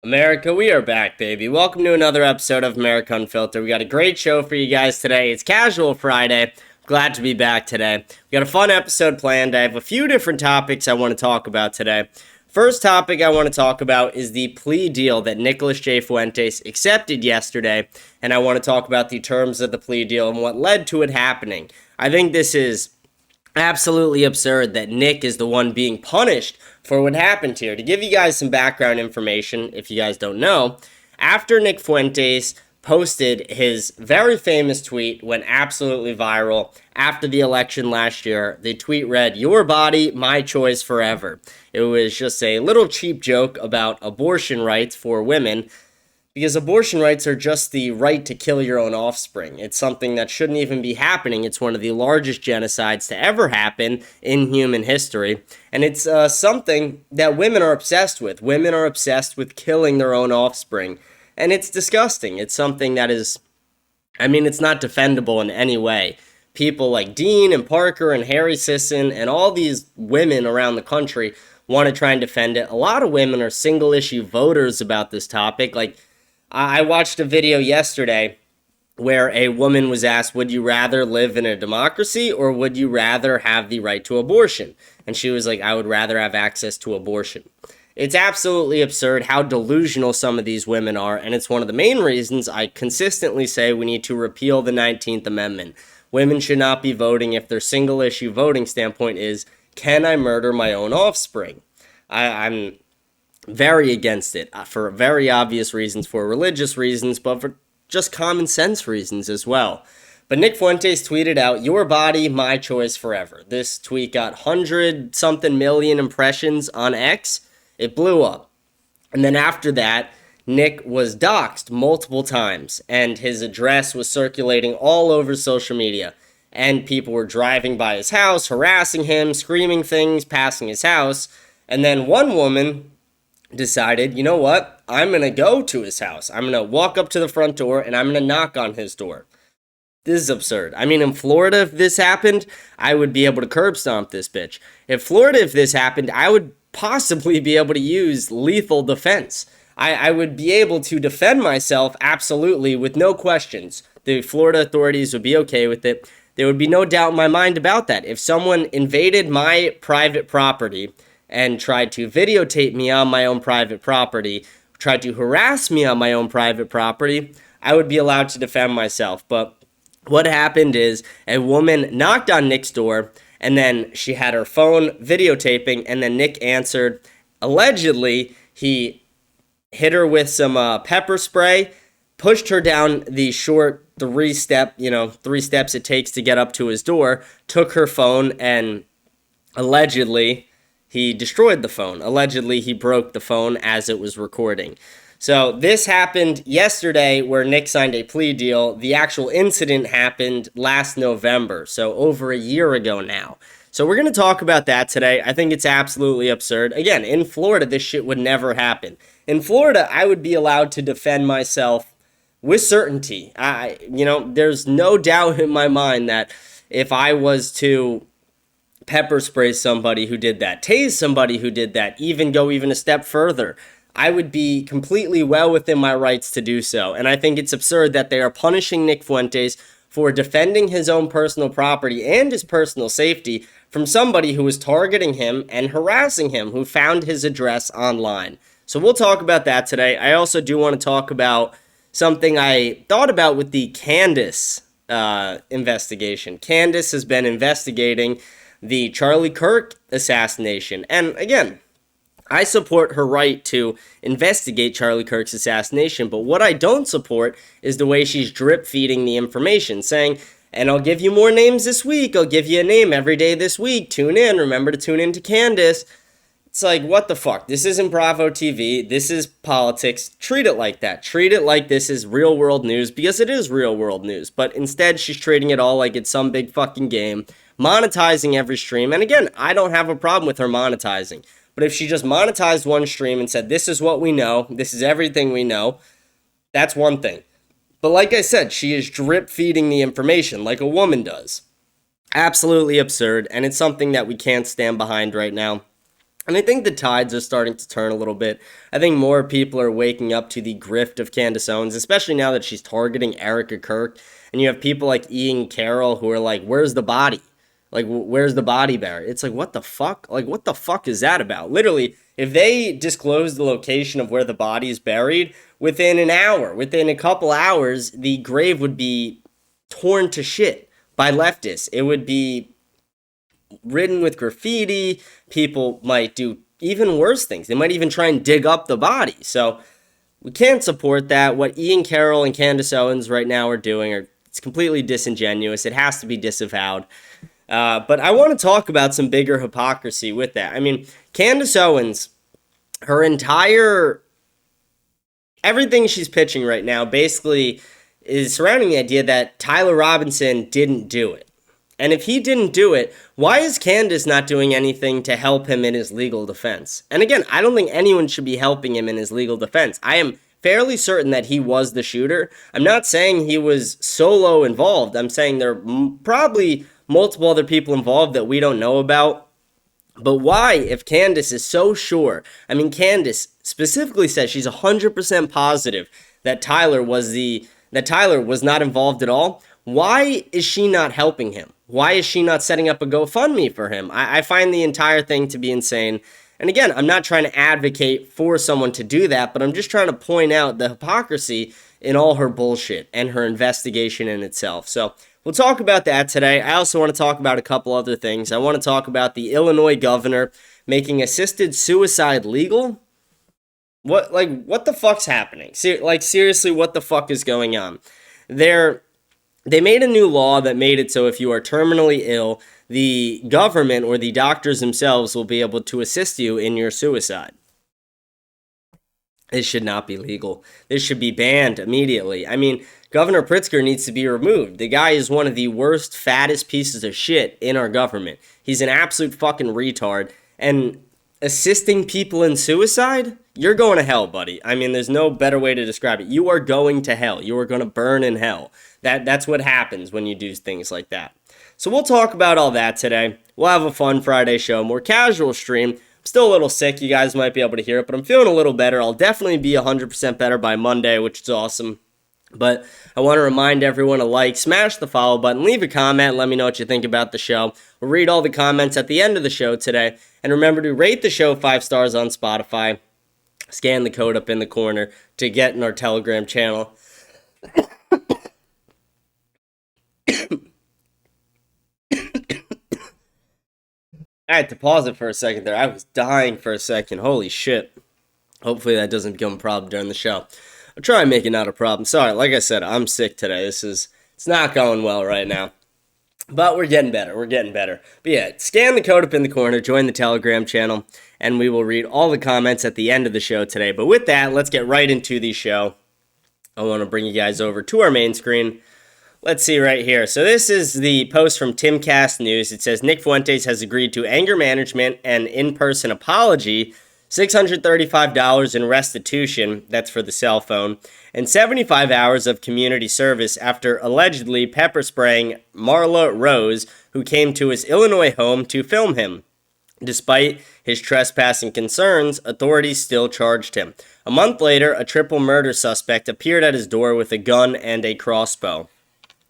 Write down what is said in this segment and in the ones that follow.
America, we are back, baby. Welcome to another episode of America Unfiltered. We got a great show for you guys today. It's Casual Friday. Glad to be back today. We got a fun episode planned. I have a few different topics I want to talk about today. First topic I want to talk about is the plea deal that Nicholas J. Fuentes accepted yesterday, and I want to talk about the terms of the plea deal and what led to it happening. I think this is absolutely absurd that Nick is the one being punished for what happened here. To give you guys some background information, if you guys don't know, after Nick Fuentes posted his very famous tweet, went absolutely viral after the election last year. The tweet read, "Your body, my choice forever." It was just a little cheap joke about abortion rights for women, because abortion rights are just the right to kill your own offspring. It's something that shouldn't even be happening. It's one of the largest genocides to ever happen in human history. And it's something that women are obsessed with. Women are obsessed with killing their own offspring. And it's disgusting. It's something that is, it's not defendable in any way. People like Dean and Parker and Harry Sisson and all these women around the country want to try and defend it. A lot of women are single issue voters about this topic. Like, I watched a video yesterday where a woman was asked, would you rather live in a democracy or would you rather have the right to abortion? And she was like, I would rather have access to abortion. It's absolutely absurd how delusional some of these women are, and it's one of the main reasons I consistently say we need to repeal the 19th Amendment. Women should not be voting if their single issue voting standpoint is, can I murder my own offspring? I'm very against it for very obvious reasons, for religious reasons, but for just common sense reasons as well. But Nick Fuentes tweeted out, "Your body, my choice forever." This tweet got 100-something million impressions on X. It blew up. And then after that, Nick was doxxed multiple times, and his address was circulating all over social media. And people were driving by his house, harassing him, screaming things, passing his house. And then one woman decided, you know what, I'm going to go to his house. I'm going to walk up to the front door and I'm going to knock on his door. This is absurd. In Florida, if this happened, I would be able to curb stomp this bitch. If this happened, I would possibly be able to use lethal defense. I would be able to defend myself absolutely with no questions. The Florida authorities would be okay with it. There would be no doubt in my mind about that. If someone invaded my private property and tried to videotape me on my own private property, tried to harass me on my own private property, I would be allowed to defend myself. But what happened is a woman knocked on Nick's door, and then she had her phone videotaping, and then Nick answered. Allegedly, he hit her with some pepper spray, pushed her down the short three steps it takes to get up to his door, took her phone, and allegedly he destroyed the phone. Allegedly, he broke the phone as it was recording. So this happened yesterday where Nick signed a plea deal. The actual incident happened last November, so over a year ago now. So we're going to talk about that today. I think it's absolutely absurd. Again, in Florida, this shit would never happen. In Florida, I would be allowed to defend myself with certainty. There's no doubt in my mind that if I was to pepper spray somebody who did that, tase somebody who did that, go a step further, I would be completely well within my rights to do so. And I think it's absurd that they are punishing Nick Fuentes for defending his own personal property and his personal safety from somebody who was targeting him and harassing him, who found his address online. So we'll talk about that today. I also do want to talk about something I thought about with the Candace investigation. Candace has been investigating the Charlie Kirk assassination. And again, I support her right to investigate Charlie Kirk's assassination, but what I don't support is the way she's drip feeding the information, saying, and I'll give you more names this week, I'll give you a name every day this week, tune in, remember to tune in to Candace. It's like, what the fuck? This isn't Bravo TV, this is politics. Treat it like that. Treat it like this is real world news, because it is real world news, but instead she's treating it all like it's some big fucking game, monetizing every stream. And again, I don't have a problem with her monetizing. But if she just monetized one stream and said, this is what we know, this is everything we know, that's one thing. But like I said, she is drip feeding the information like a woman does. Absolutely absurd, and it's something that we can't stand behind right now. And I think the tides are starting to turn a little bit. I think more people are waking up to the grift of Candace Owens, especially now that she's targeting Erica Kirk. And you have people like Ian Carroll who are like, where's the body? Like, where's the body buried? It's like, what the fuck? Like, what the fuck is that about? Literally, if they disclose the location of where the body is buried, within an hour, within a couple hours, the grave would be torn to shit by leftists. It would be ridden with graffiti. People might do even worse things. They might even try and dig up the body. So we can't support that. What Ian Carroll and Candace Owens right now are doing it's completely disingenuous. It has to be disavowed. But I want to talk about some bigger hypocrisy with that. I mean, Candace Owens, everything she's pitching right now basically is surrounding the idea that Tyler Robinson didn't do it. And if he didn't do it, why is Candace not doing anything to help him in his legal defense? And again, I don't think anyone should be helping him in his legal defense. I am fairly certain that he was the shooter. I'm not saying he was solo involved. I'm saying there are probably multiple other people involved that we don't know about. But why, if Candace is so sure? I mean, Candace specifically says she's 100% positive that Tyler was not involved at all. Why is she not helping him? Why is she not setting up a GoFundMe for him? I find the entire thing to be insane. And again, I'm not trying to advocate for someone to do that, but I'm just trying to point out the hypocrisy in all her bullshit and her investigation in itself. So we'll talk about that today. I also want to talk about a couple other things. I want to talk about the Illinois governor making assisted suicide legal. What the fuck's happening? Seriously, what the fuck is going on? They made a new law that made it so if you are terminally ill, the government or the doctors themselves will be able to assist you in your suicide. This should not be legal. This should be banned immediately. I mean, Governor Pritzker needs to be removed. The guy is one of the worst, fattest pieces of shit in our government. He's an absolute fucking retard. And assisting people in suicide? You're going to hell, buddy. I mean, there's no better way to describe it. You are going to hell. You are going to burn in hell. That's what happens when you do things like that. So we'll talk about all that today. We'll have a fun Friday show, more casual stream. I'm still a little sick. You guys might be able to hear it, but I'm feeling a little better. I'll definitely be 100% better by Monday, which is awesome. But I want to remind everyone to smash the follow button, leave a comment, let me know what you think about the show. We'll read all the comments at the end of the show today. And remember to rate the show 5 stars on Spotify. Scan the code up in the corner to get in our Telegram channel. I had to pause it for a second there. I was dying for a second. Holy shit. Hopefully that doesn't become a problem during the show. I'll try and make it not a problem. Sorry, like I said, I'm sick today. It's not going well right now. But we're getting better. But yeah, scan the code up in the corner, join the Telegram channel, and we will read all the comments at the end of the show today. But with that, let's get right into the show. I want to bring you guys over to our main screen. Let's see right here. So this is the post from Timcast News. It says Nick Fuentes has agreed to anger management and in-person apology, $635 in restitution, that's for the cell phone, and 75 hours of community service after allegedly pepper spraying Marla Rose, who came to his Illinois home to film him. Despite his trespassing concerns, authorities still charged him. A month later, a triple murder suspect appeared at his door with a gun and a crossbow.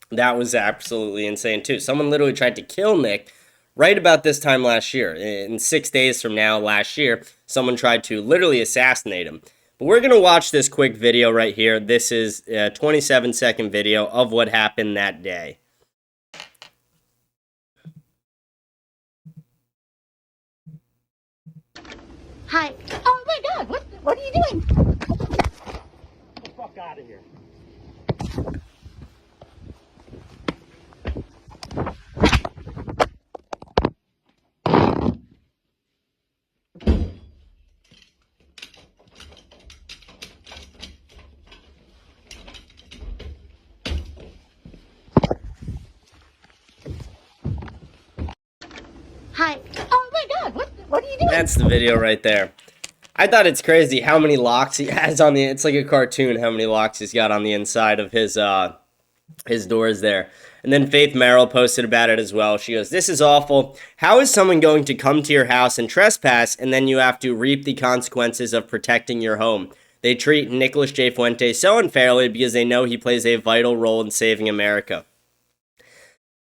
That was absolutely insane, too. Someone literally tried to kill Nick right about this time last year. In 6 days from now, last year, someone tried to literally assassinate him. But we're going to watch this quick video right here. This is a 27-second video of what happened that day. Hi. Oh my God, what are you doing? Get the fuck out of here. Hi. Oh my God, what are you doing? That's the video right there. I thought it's crazy how many locks he has on the... It's like a cartoon how many locks he's got on the inside of his doors there. And then Faith Merrill posted about it as well. She goes, "This is awful. How is someone going to come to your house and trespass, and then you have to reap the consequences of protecting your home? They treat Nicholas J. Fuentes so unfairly because they know he plays a vital role in saving America."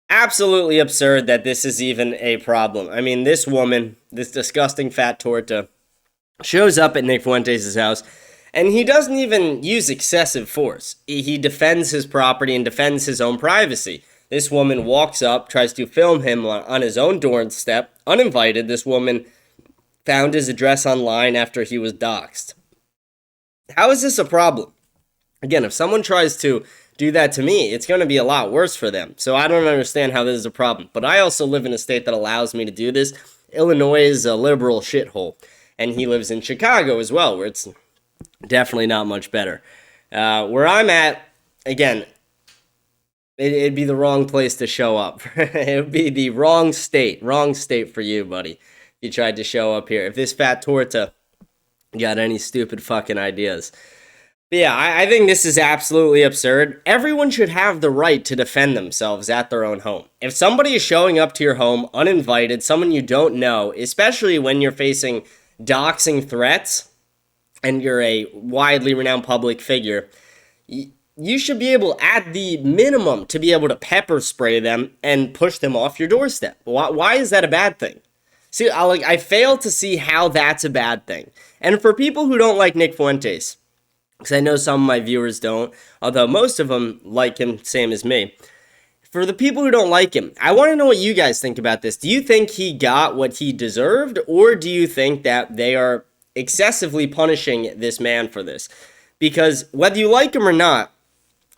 Absolutely absurd that this is even a problem. I mean, this woman, this disgusting fat torta, shows up at Nick Fuentes' house, and he doesn't even use excessive force. He defends his property and defends his own privacy. This woman walks up, tries to film him on his own doorstep, uninvited. This woman found his address online after he was doxxed. How is this a problem? Again, if someone tries to do that to me, it's going to be a lot worse for them. So I don't understand how this is a problem. But I also live in a state that allows me to do this. Illinois is a liberal shithole. And he lives in Chicago as well, where it's definitely not much better. Where I'm at, again, it'd be the wrong place to show up. It would be the wrong state for you, buddy, if you tried to show up here. If this fat torta got any stupid fucking ideas. But yeah, I think this is absolutely absurd. Everyone should have the right to defend themselves at their own home. If somebody is showing up to your home uninvited, someone you don't know, especially when you're facing doxing threats and you're a widely renowned public figure, you should be able, at the minimum, to be able to pepper spray them and push them off your doorstep. Why is that a bad thing? See, I fail to see how that's a bad thing. And for people who don't like Nick Fuentes, because I know some of my viewers don't, although most of them like him, same as me. For the people who don't like him, I want to know what you guys think about this. Do you think he got what he deserved, or do you think that they are excessively punishing this man for this? Because whether you like him or not,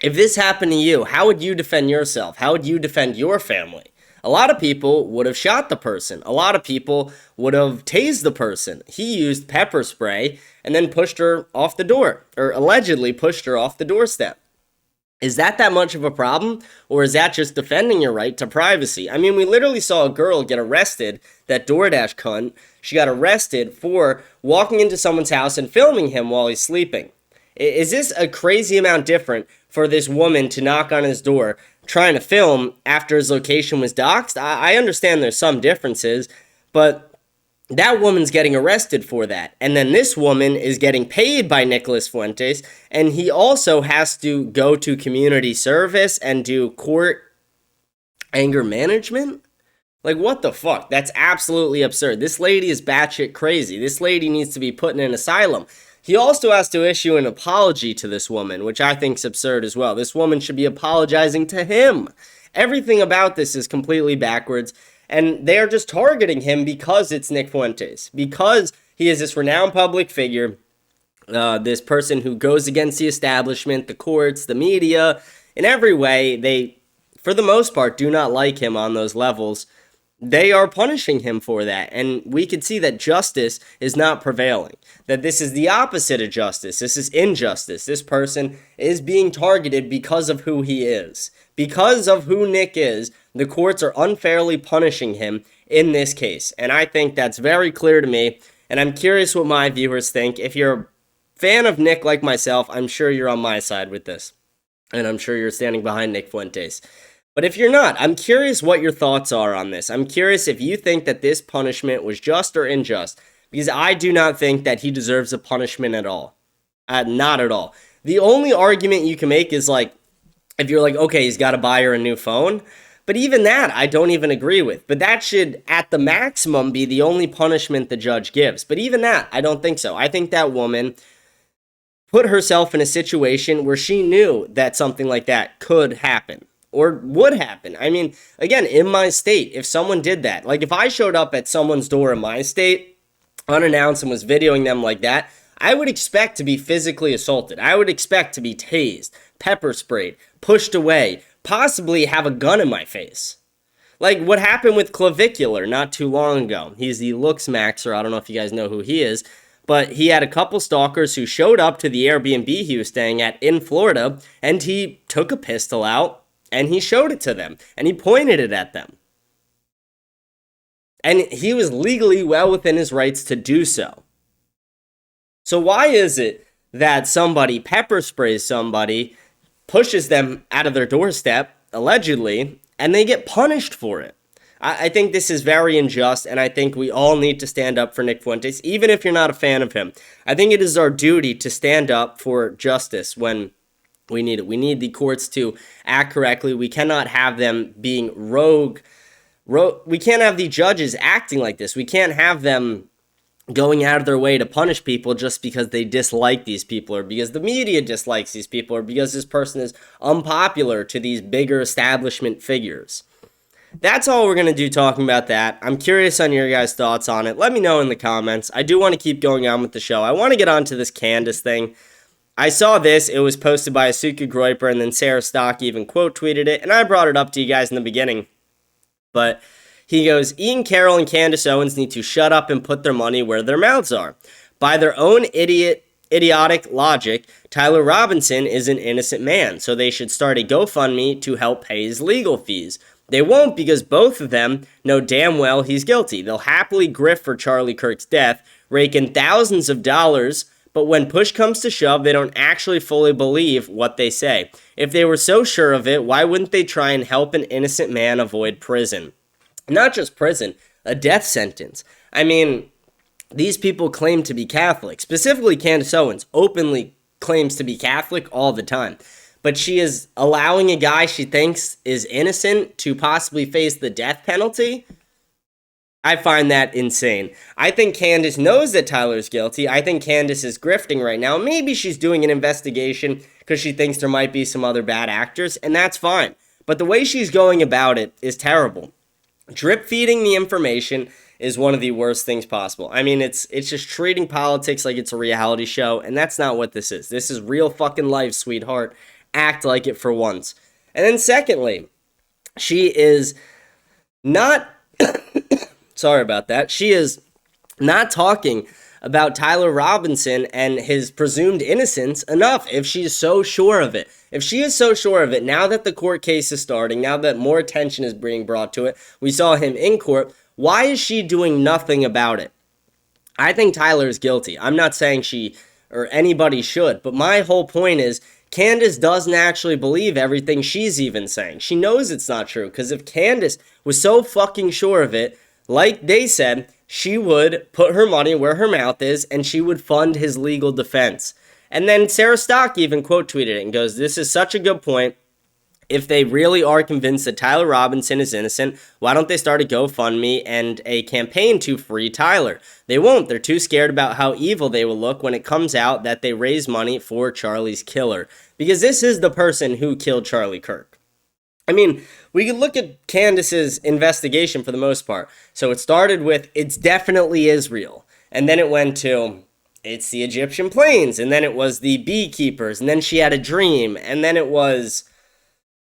if this happened to you, how would you defend yourself? How would you defend your family? A lot of people would have shot the person. A lot of people would have tased the person. He used pepper spray and then pushed her off the door, or allegedly pushed her off the doorstep. Is that much of a problem, or is that just defending your right to privacy? I mean, we literally saw a girl get arrested, that DoorDash cunt. She got arrested for walking into someone's house and filming him while he's sleeping. Is this a crazy amount different for this woman to knock on his door trying to film after his location was doxxed? I understand there's some differences, but that woman's getting arrested for that. And then this woman is getting paid by Nicholas Fuentes, and he also has to go to community service and do court anger management? Like, what the fuck? That's absolutely absurd. This lady is batshit crazy. This lady needs to be put in an asylum. He also has to issue an apology to this woman, which I think is absurd as well. This woman should be apologizing to him. Everything about this is completely backwards, and they are just targeting him because it's Nick Fuentes, because he is this renowned public figure, this person who goes against the establishment, the courts, the media. In every way, they, for the most part, do not like him on those levels. They are punishing him for that, and we can see that justice is not prevailing, that this is the opposite of justice. This is injustice. This person is being targeted because of who he is. Because of who Nick is, the courts are unfairly punishing him in this case, and I think that's very clear to me, and I'm curious what my viewers think. If you're a fan of Nick like myself, I'm sure you're on my side with this, and I'm sure you're standing behind Nick Fuentes. But if you're not, I'm curious what your thoughts are on this. I'm curious if you think that this punishment was just or unjust, because I do not think that he deserves a punishment at all. Not at all. The only argument you can make is like, if you're like, okay, he's got to buy her a new phone. But even that, I don't even agree with. But that should, at the maximum, be the only punishment the judge gives. But even that, I don't think so. I think that woman put herself in a situation where she knew that something like that could happen. Or would happen. I mean, again, in my state, if someone did that, like if I showed up at someone's door in my state, unannounced, and was videoing them like that, I would expect to be physically assaulted. I would expect to be tased, pepper sprayed, pushed away, possibly have a gun in my face. Like what happened with Clavicular not too long ago. He's the Looks Maxer. I don't know if you guys know who he is. But he had a couple stalkers who showed up to the Airbnb he was staying at in Florida, and he took a pistol out, and he showed it to them, and he pointed it at them. And he was legally well within his rights to do so. So why is it that somebody pepper sprays somebody, pushes them out of their doorstep, allegedly, and they get punished for it. I think this is very unjust, and I think we all need to stand up for Nick Fuentes, even if you're not a fan of him. I think it is our duty to stand up for justice when we need it. We need the courts to act correctly. We cannot have them being rogue. We can't have the judges acting like this. We can't have them going out of their way to punish people just because they dislike these people, or because the media dislikes these people, or because this person is unpopular to these bigger establishment figures. That's all we're going to do talking about that. I'm curious on your guys' thoughts on it. Let me know in the comments. I do want to keep going on with the show. I want to get on to this Candace thing. I saw this. It was posted by Asuka Groiper, and then Sarah Stock even quote tweeted it, and I brought it up to you guys in the beginning. But he goes, Ian Carroll and Candace Owens need to shut up and put their money where their mouths are. By their own idiotic logic, Tyler Robinson is an innocent man, so they should start a GoFundMe to help pay his legal fees. They won't, because both of them know damn well he's guilty. They'll happily grift for Charlie Kirk's death, rake in thousands of dollars, but when push comes to shove, they don't actually fully believe what they say. If they were so sure of it, why wouldn't they try and help an innocent man avoid prison? Not just prison, a death sentence. I mean, these people claim to be Catholic. Specifically, Candace Owens openly claims to be Catholic all the time. But she is allowing a guy she thinks is innocent to possibly face the death penalty. I find that insane. I think Candace knows that Tyler's guilty. I think Candace is grifting right now. Maybe she's doing an investigation because she thinks there might be some other bad actors, and that's fine. But the way she's going about it is terrible. Drip feeding the information is one of the worst things possible. I mean, it's just treating politics like it's a reality show, and that's not what this is. This is real fucking life, sweetheart. Act like it for once. And then secondly, she is not sorry about that. She is not talking about Tyler Robinson and his presumed innocence enough if she is so sure of it. If she is so sure of it, now that the court case is starting, now that more attention is being brought to it, we saw him in court, why is she doing nothing about it? I think Tyler is guilty. I'm not saying she or anybody should, but my whole point is Candace doesn't actually believe everything she's even saying. She knows it's not true, because if Candace was so fucking sure of it, like they said, she would put her money where her mouth is, and she would fund his legal defense. And then Sarah Stock even quote tweeted it and goes, this is such a good point. If they really are convinced that Tyler Robinson is innocent, why don't they start a GoFundMe and a campaign to free Tyler? They won't. They're too scared about how evil they will look when it comes out that they raise money for Charlie's killer. Because this is the person who killed Charlie Kirk. I mean, we could look at Candace's investigation for the most part. So it started with, it's definitely Israel. And then it went to, it's the Egyptian planes. And then it was the beekeepers. And then she had a dream. And then it was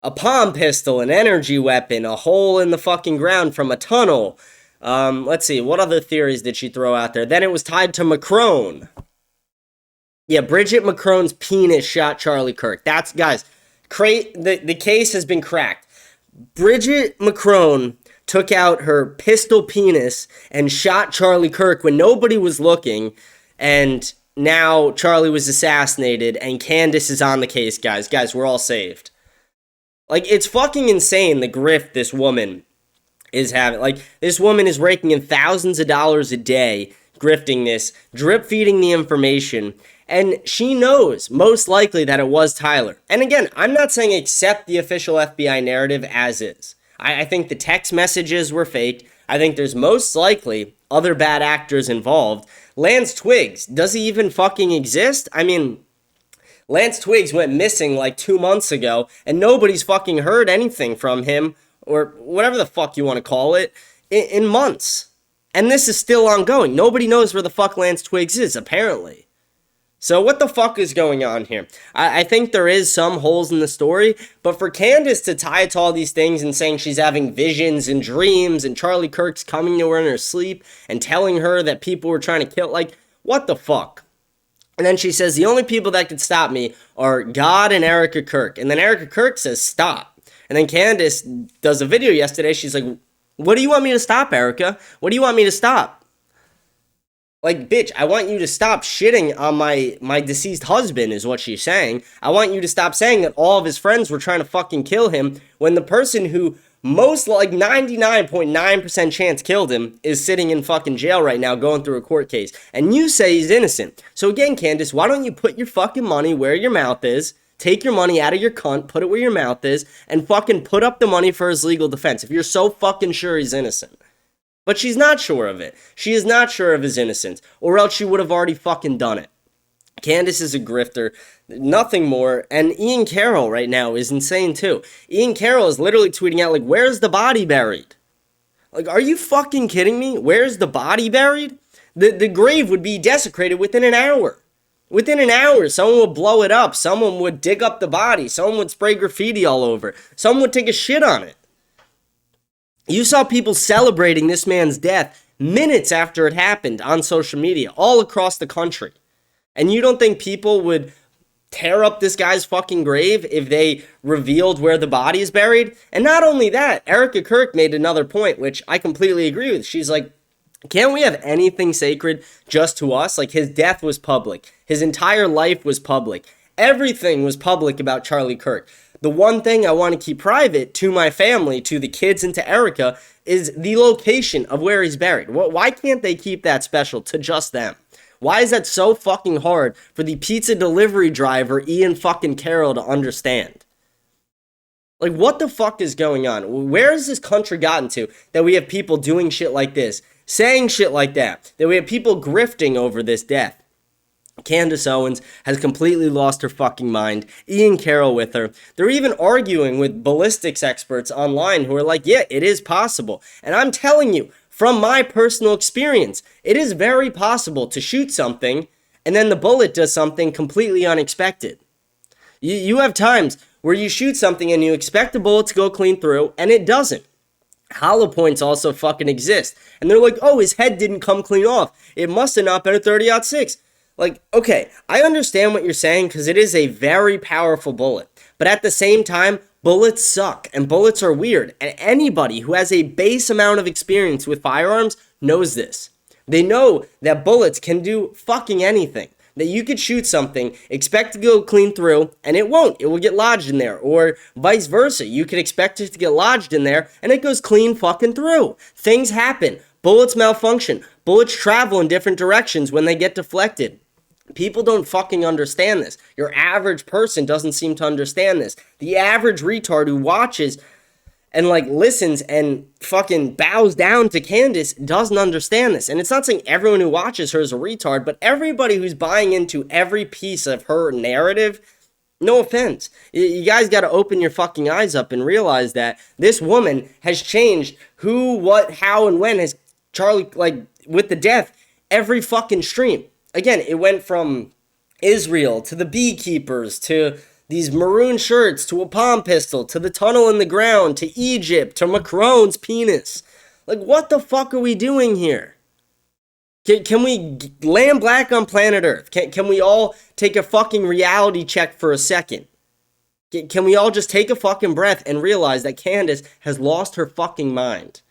a palm pistol, an energy weapon, a hole in the fucking ground from a tunnel. Let's see, what other theories did she throw out there? Then it was tied to Macron. Yeah, Bridget Macron's penis shot Charlie Kirk. That's, guys, the case has been cracked. Bridget Macron took out her pistol penis and shot Charlie Kirk when nobody was looking, and now Charlie was assassinated, and Candace is on the case, guys. Guys, we're all saved. Like, it's fucking insane the grift this woman is having. Like, this woman is raking in thousands of dollars a day, grifting this, drip feeding the information, and she knows, most likely, that it was Tyler. And again, I'm not saying accept the official FBI narrative as is. I think the text messages were faked. I think there's most likely other bad actors involved. Lance Twiggs, does he even fucking exist? I mean, Lance Twiggs went missing like 2 months ago, and nobody's fucking heard anything from him, or whatever the fuck you want to call it, in months. And this is still ongoing. Nobody knows where the fuck Lance Twiggs is, apparently. So what the fuck is going on here? I think there is some holes in the story, but for Candace to tie it to all these things and saying she's having visions and dreams, and Charlie Kirk's coming to her in her sleep and telling her that people were trying to kill, like, what the fuck? And then she says, the only people that could stop me are God and Erica Kirk. And then Erica Kirk says, stop. And then Candace does a video yesterday. She's like, what do you want me to stop, Erica? What do you want me to stop? Like, bitch, I want you to stop shitting on my deceased husband, is what she's saying. I want you to stop saying that all of his friends were trying to fucking kill him when the person who most, like, 99.9% chance killed him is sitting in fucking jail right now going through a court case. And you say he's innocent. So again, Candace, why don't you put your fucking money where your mouth is? Take your money out of your cunt, put it where your mouth is, and fucking put up the money for his legal defense if you're so fucking sure he's innocent. But she's not sure of it. She is not sure of his innocence, or else she would have already fucking done it. Candace is a grifter, nothing more, and Ian Carroll right now is insane too. Ian Carroll is literally tweeting out, like, where's the body buried? Like, are you fucking kidding me? Where's the body buried? The grave would be desecrated within an hour. Within an hour, someone would blow it up, someone would dig up the body, someone would spray graffiti all over, someone would take a shit on it. You saw people celebrating this man's death minutes after it happened on social media, all across the country. And you don't think people would tear up this guy's fucking grave if they revealed where the body is buried? And not only that, Erica Kirk made another point, which I completely agree with. She's like, can't we have anything sacred just to us? Like, his death was public. His entire life was public. Everything was public about Charlie Kirk. The one thing I want to keep private to my family, to the kids, and to Erica is the location of where he's buried. Why can't they keep that special to just them? Why is that so fucking hard for the pizza delivery driver, Ian fucking Carroll, to understand? Like, what the fuck is going on? Where has this country gotten to that we have people doing shit like this, saying shit like that we have people grifting over this death? Candace Owens has completely lost her fucking mind. Ian Carroll with her. They're even arguing with ballistics experts online who are like, yeah, it is possible. And I'm telling you, from my personal experience, it is very possible to shoot something and then the bullet does something completely unexpected. You have times where you shoot something and you expect the bullet to go clean through and it doesn't. Hollow points also fucking exist. And they're like, oh, his head didn't come clean off. It must have not been a 30-06. Like, okay, I understand what you're saying because it is a very powerful bullet. But at the same time, bullets suck and bullets are weird. And anybody who has a base amount of experience with firearms knows this. They know that bullets can do fucking anything. That you could shoot something, expect to go clean through, and it won't. It will get lodged in there. Or vice versa. You could expect it to get lodged in there, and it goes clean fucking through. Things happen. Bullets malfunction. Bullets travel in different directions when they get deflected. People don't fucking understand this. Your average person doesn't seem to understand this. The average retard who watches and, like, listens and fucking bows down to Candace doesn't understand this. And it's not saying everyone who watches her is a retard, but everybody who's buying into every piece of her narrative, no offense. You guys got to open your fucking eyes up and realize that this woman has changed who, what, how, and when has Charlie, like, with the death, every fucking stream. Again, it went from Israel to the beekeepers to these maroon shirts to a palm pistol to the tunnel in the ground to Egypt to Macron's penis. Like, what the fuck are we doing here? Can we land black on planet Earth? Can we all take a fucking reality check for a second? Can we all just take a fucking breath and realize that Candace has lost her fucking mind?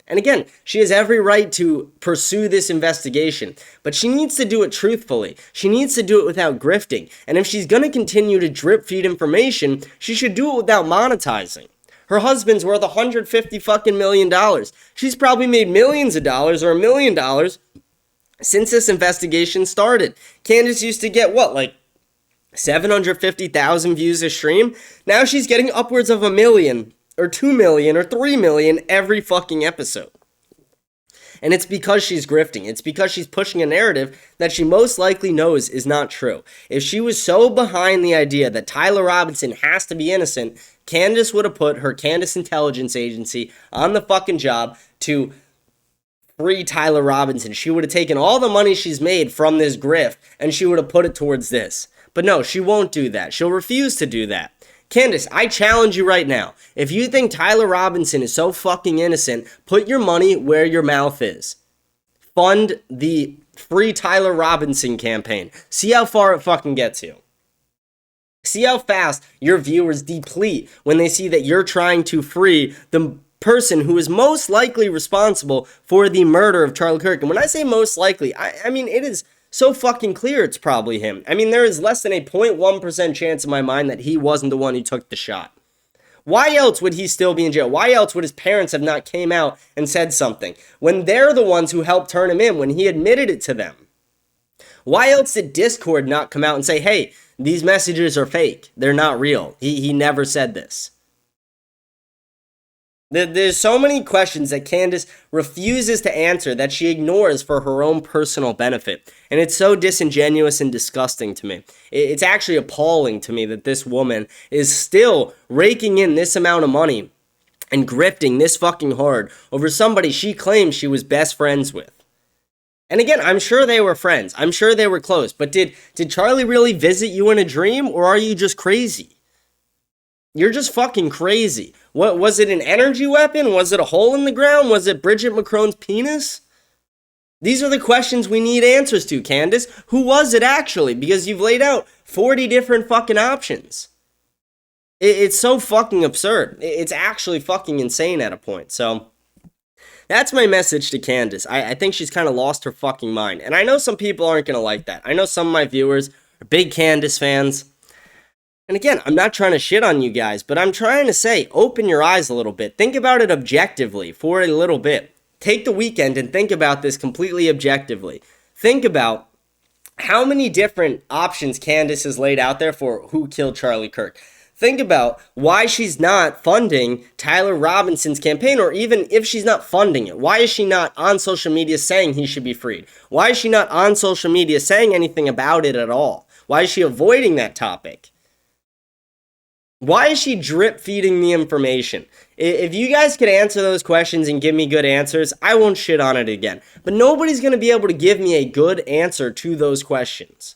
And again, she has every right to pursue this investigation, but she needs to do it truthfully. She needs to do it without grifting. And if she's going to continue to drip feed information, she should do it without monetizing. Her husband's worth $150 fucking million. She's probably made millions of dollars or $1 million since this investigation started. Candace used to get what, like 750,000 views a stream? Now she's getting upwards of 1 million. Or 2 million or 3 million every fucking episode. And it's because she's grifting. It's because she's pushing a narrative that she most likely knows is not true. If she was so behind the idea that Tyler Robinson has to be innocent, Candace would have put her Candace Intelligence Agency on the fucking job to free Tyler Robinson. She would have taken all the money she's made from this grift and she would have put it towards this. But no, she won't do that. She'll refuse to do that. Candace, I challenge you right now. If you think Tyler Robinson is so fucking innocent, put your money where your mouth is. Fund the Free Tyler Robinson campaign. See how far it fucking gets you. See how fast your viewers deplete when they see that you're trying to free the person who is most likely responsible for the murder of Charlie Kirk. And when I say most likely, I mean, it is so fucking clear it's probably him. I mean, there is less than a 0.1% chance in my mind that he wasn't the one who took the shot. Why else would he still be in jail? Why else would his parents have not came out and said something when they're the ones who helped turn him in, when he admitted it to them? Why else did Discord not come out and say, hey, these messages are fake, they're not real, he never said this? There's so many questions that Candace refuses to answer, that she ignores for her own personal benefit. And it's so disingenuous and disgusting to me. It's actually appalling to me that this woman is still raking in this amount of money and grifting this fucking hard over somebody she claims she was best friends with. And again, I'm sure they were friends. I'm sure they were close. But did Charlie really visit you in a dream, or are you just crazy? You're just fucking crazy. What was it, an energy weapon? Was it a hole in the ground? Was it Bridget McCrone's penis? These are the questions we need answers to, Candace. Who was it actually? Because you've laid out 40 different fucking options. It's so fucking absurd. It's actually fucking insane at a point. So that's my message to Candace. I think she's kind of lost her fucking mind. And I know some people aren't going to like that. I know some of my viewers are big Candace fans. And again, I'm not trying to shit on you guys, but I'm trying to say, open your eyes a little bit. Think about it objectively for a little bit. Take the weekend and think about this completely objectively. Think about how many different options Candace has laid out there for who killed Charlie Kirk. Think about why she's not funding Tyler Robinson's campaign, or even if she's not funding it, why is she not on social media saying he should be freed? Why is she not on social media saying anything about it at all? Why is she avoiding that topic? Why is she drip feeding the information? If you guys could answer those questions and give me good answers, I won't shit on it again. But nobody's going to be able to give me a good answer to those questions,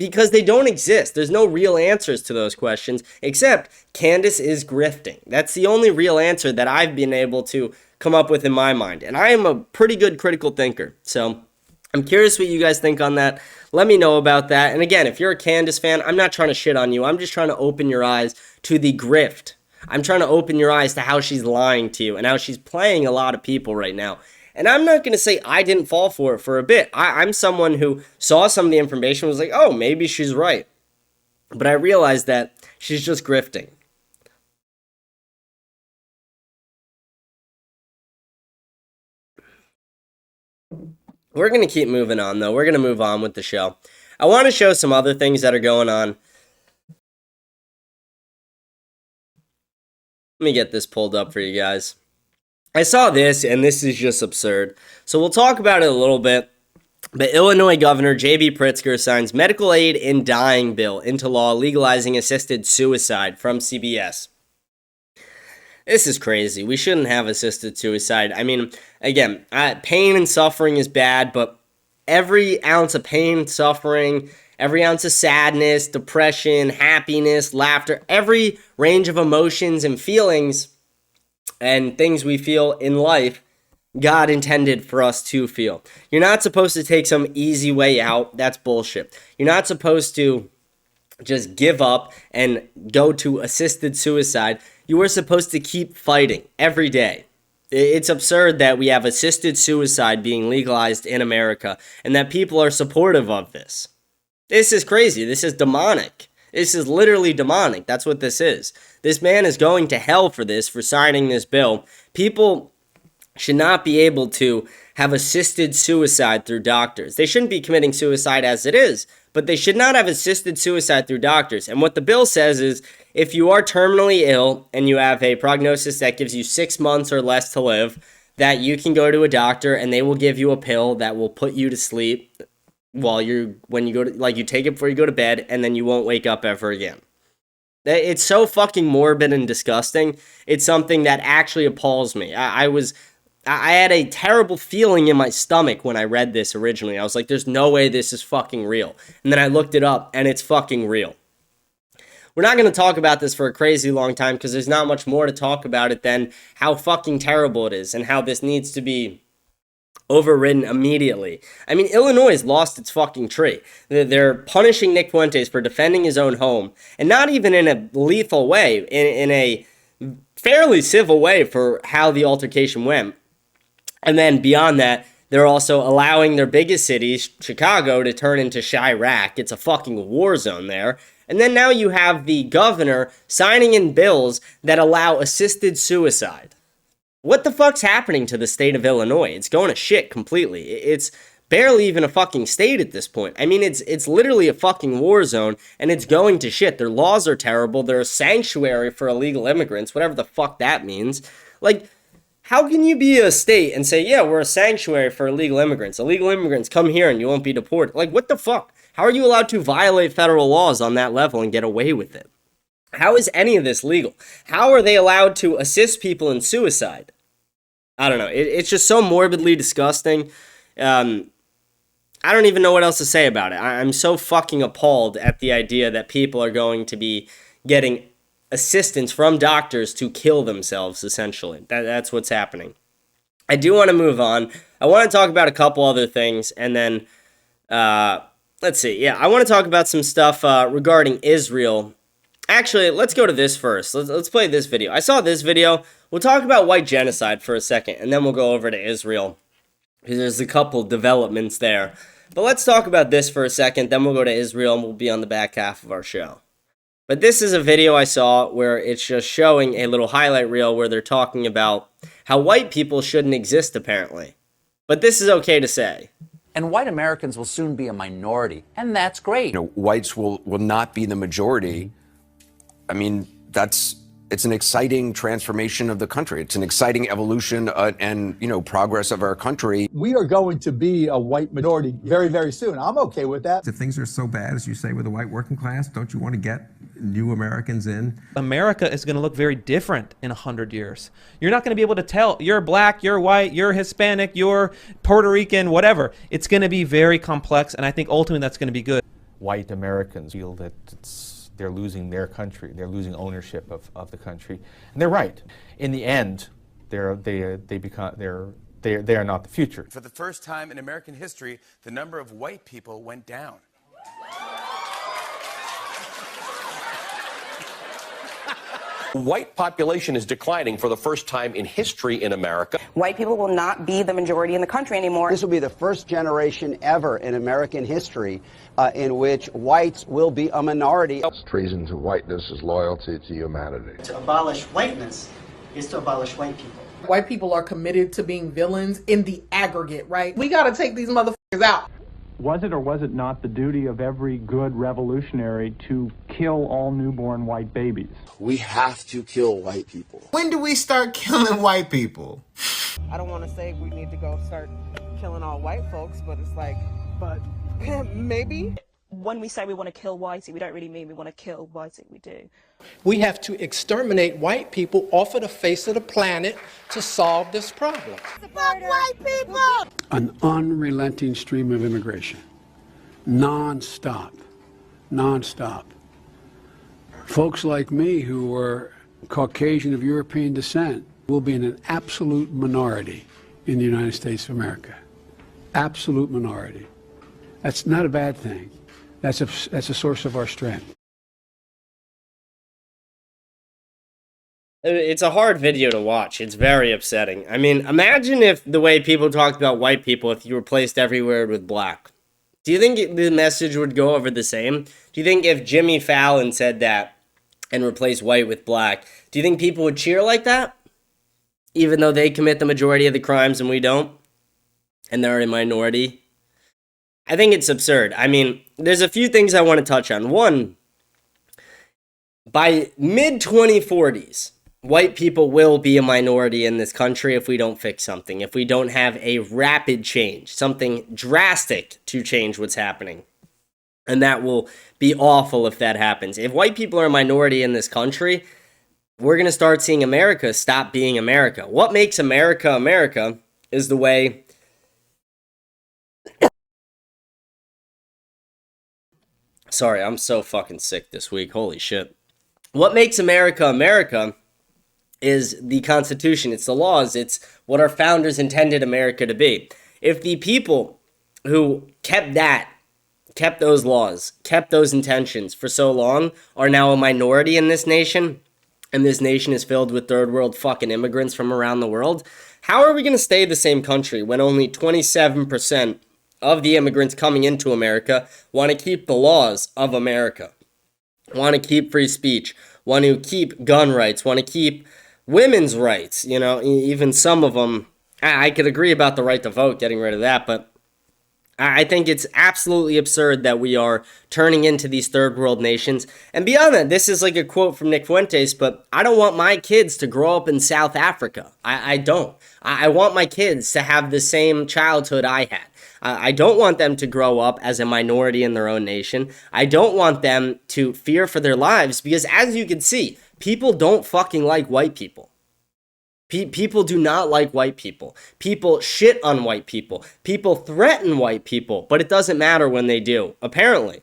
because they don't exist. There's no real answers to those questions, except Candace is grifting. That's the only real answer that I've been able to come up with in my mind. And I am a pretty good critical thinker. So I'm curious what you guys think on that. Let me know about that. And again, if you're a Candace fan, I'm not trying to shit on you. I'm just trying to open your eyes to the grift. I'm trying to open your eyes to how she's lying to you and how she's playing a lot of people right now. And I'm not going to say I didn't fall for it for a bit. I'm someone who saw some of the information and was like, oh, maybe she's right. But I realized that she's just grifting. We're going to keep moving on, though. We're going to move on with the show. I want to show some other things that are going on. Let me get this pulled up for you guys. I saw this, and this is just absurd. So we'll talk about it a little bit. But Illinois Governor J.B. Pritzker signs medical aid in dying bill into law legalizing assisted suicide from CBS. This is crazy. We shouldn't have assisted suicide. I mean, again, pain and suffering is bad, but every ounce of pain, suffering, every ounce of sadness, depression, happiness, laughter, every range of emotions and feelings and things we feel in life, God intended for us to feel. You're not supposed to take some easy way out. That's bullshit. You're not supposed to just give up and go to assisted suicide. You are supposed to keep fighting every day. It's absurd that we have assisted suicide being legalized in America and that people are supportive of this. This is crazy. This is demonic. This is literally demonic. That's what this is. This man is going to hell for this, for signing this bill. People should not be able to have assisted suicide through doctors. They shouldn't be committing suicide as it is, but they should not have assisted suicide through doctors. And what the bill says is, if you are terminally ill and you have a prognosis that gives you 6 months or less to live, that you can go to a doctor and they will give you a pill that will put you to sleep when you go to, like, you take it before you go to bed, and then you won't wake up ever again. It's so fucking morbid and disgusting. It's something that actually appalls me. I had a terrible feeling in my stomach when I read this originally. I was like, there's no way this is fucking real. And then I looked it up, and it's fucking real. We're not going to talk about this for a crazy long time because there's not much more to talk about it than how fucking terrible it is and how this needs to be overridden immediately. I mean, Illinois has lost its fucking tree. They're punishing Nick Fuentes for defending his own home, and not even in a lethal way, in a fairly civil way for how the altercation went. And then beyond that, they're also allowing their biggest city, Chicago, to turn into Chirac. It's a fucking war zone there. And then now you have the governor signing in bills that allow assisted suicide. What the fuck's happening to the state of Illinois? It's going to shit completely. It's barely even a fucking state at this point. I mean, it's literally a fucking war zone, and it's going to shit. Their laws are terrible. They're a sanctuary for illegal immigrants, whatever the fuck that means. Like, how can you be a state and say, yeah, we're a sanctuary for illegal immigrants? Illegal immigrants, come here and you won't be deported. Like, what the fuck? How are you allowed to violate federal laws on that level and get away with it? How is any of this legal? How are they allowed to assist people in suicide? I don't know. It's just so morbidly disgusting. I don't even know what else to say about it. I'm so fucking appalled at the idea that people are going to be getting assistance from doctors to kill themselves, essentially. That's what's happening. I do want to move on. I want to talk about a couple other things, and then, let's see. Yeah, I want to talk about some stuff regarding Israel. Actually, let's go to this first. Let's play this video. I saw this video. We'll talk about white genocide for a second, and then we'll go over to Israel, because there's a couple developments there. But let's talk about this for a second, then we'll go to Israel, and we'll be on the back half of our show. But this is a video I saw where it's just showing a little highlight reel where they're talking about how white people shouldn't exist, apparently. But this is okay to say. And white Americans will soon be a minority, and that's great. You know, whites will not be the majority. I mean, it's an exciting transformation of the country. It's an exciting evolution and, you know, progress of our country. We are going to be a white minority very, very soon. I'm okay with that. If things are so bad, as you say, with the white working class, don't you want to get new Americans in? America is going to look very different in 100 years. You're not going to be able to tell you're black, you're white, you're Hispanic, you're Puerto Rican, whatever. It's going to be very complex, and I think ultimately that's going to be good. White Americans feel that they're losing their country, they're losing ownership of the country, and they're right. In the end, they are not the future. For the first time in American history, the number of white people went down. White population is declining for the first time in history in America. White people will not be the majority in the country anymore. This will be the first generation ever in American history in which whites will be a minority. Treason to whiteness is loyalty to humanity. To abolish whiteness is to abolish white people. White people are committed to being villains in the aggregate, right? We got to take these motherfuckers out. Was it or was it not the duty of every good revolutionary to kill all newborn white babies? We have to kill white people. When do we start killing white people? I don't want to say we need to go start killing all white folks, but it's like, but maybe. When we say we want to kill whitey, we don't really mean we want to kill whitey, we do. We have to exterminate white people off of the face of the planet to solve this problem. Fuck white people! An unrelenting stream of immigration. Non-stop. Non-stop. Folks like me who are Caucasian of European descent will be in an absolute minority in the United States of America. Absolute minority. That's not a bad thing. That's a source of our strength. It's a hard video to watch. It's very upsetting. I mean, imagine if the way people talked about white people, if you replaced every word with black. Do you think the message would go over the same? Do you think if Jimmy Fallon said that and replaced white with black, do you think people would cheer like that? Even though they commit the majority of the crimes and we don't? And they're a minority? I think it's absurd. I mean, there's a few things I want to touch on. One, by mid-2040s, white people will be a minority in this country if we don't fix something, if we don't have a rapid change, something drastic to change what's happening. And that will be awful if that happens. If white people are a minority in this country, we're going to start seeing America stop being America. What makes America America is the way... Sorry, I'm so fucking sick this week. Holy shit. What makes America America is the Constitution. It's the laws. It's what our founders intended America to be. If the people who kept those laws, kept those intentions for so long, are now a minority in this nation, and this nation is filled with third world fucking immigrants from around the world, how are we going to stay the same country when only 27% of the immigrants coming into America want to keep the laws of America, want to keep free speech, want to keep gun rights, want to keep women's rights? You know, even some of them, I could agree about the right to vote, getting rid of that, but I think it's absolutely absurd that we are turning into these third world nations. And beyond that, this is like a quote from Nick Fuentes, but I don't want my kids to grow up in South Africa. I don't. I want my kids to have the same childhood I had. I don't want them to grow up as a minority in their own nation. I don't want them to fear for their lives because, as you can see, people don't fucking like white people. People do not like white people. People shit on white people. People threaten white people, but it doesn't matter when they do. Apparently,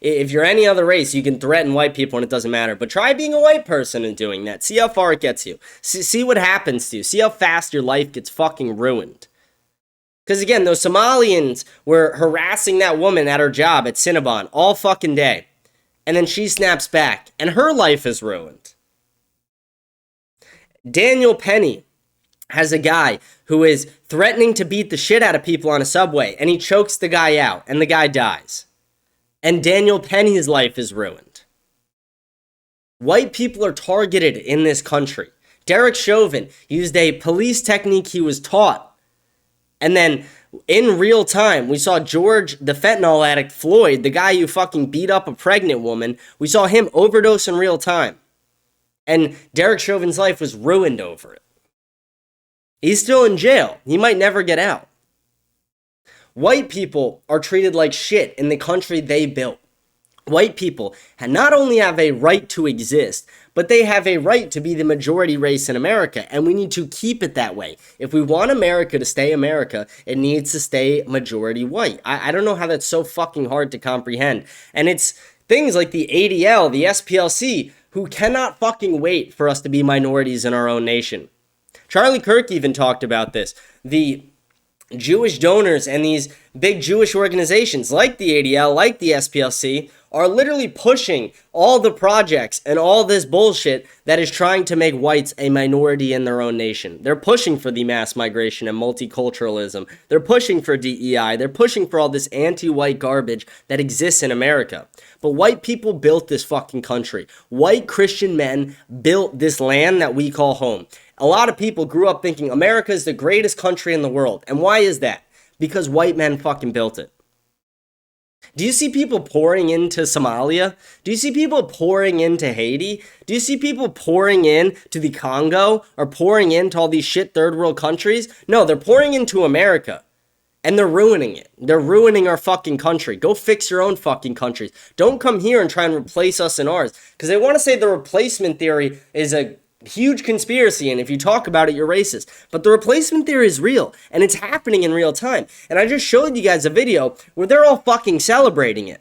if you're any other race, you can threaten white people and it doesn't matter. But try being a white person and doing that. See how far it gets you. See what happens to you. See how fast your life gets fucking ruined. Because again, those Somalians were harassing that woman at her job at Cinnabon all fucking day. And then she snaps back and her life is ruined. Daniel Penny has a guy who is threatening to beat the shit out of people on a subway, and he chokes the guy out, and the guy dies. And Daniel Penny's life is ruined. White people are targeted in this country. Derek Chauvin used a police technique he was taught. And then, in real time, we saw George, the fentanyl addict, Floyd, the guy who fucking beat up a pregnant woman, we saw him overdose in real time. And Derek Chauvin's life was ruined over it. He's still in jail. He might never get out. White people are treated like shit in the country they built. White people not only have a right to exist, but they have a right to be the majority race in America, and we need to keep it that way. If we want America to stay America, it needs to stay majority white. I don't know how that's so fucking hard to comprehend. And it's things like the ADL, the SPLC, who cannot fucking wait for us to be minorities in our own nation. Charlie Kirk even talked about this. The Jewish donors and these big Jewish organizations like the ADL, like the SPLC, are literally pushing all the projects and all this bullshit that is trying to make whites a minority in their own nation. They're pushing for the mass migration and multiculturalism. They're pushing for DEI. They're pushing for all this anti-white garbage that exists in America. But white people built this fucking country. White Christian men built this land that we call home. A lot of people grew up thinking America is the greatest country in the world. And why is that? Because white men fucking built it. Do you see people pouring into Somalia? Do you see people pouring into Haiti? Do you see people pouring in to the Congo or pouring into all these shit third world countries? No, they're pouring into America. And they're ruining it. They're ruining our fucking country. Go fix your own fucking countries. Don't come here and try and replace us in ours. Because they want to say the replacement theory is a huge conspiracy, and if you talk about it, you're racist. But the replacement theory is real, and it's happening in real time. And I just showed you guys a video where they're all fucking celebrating it.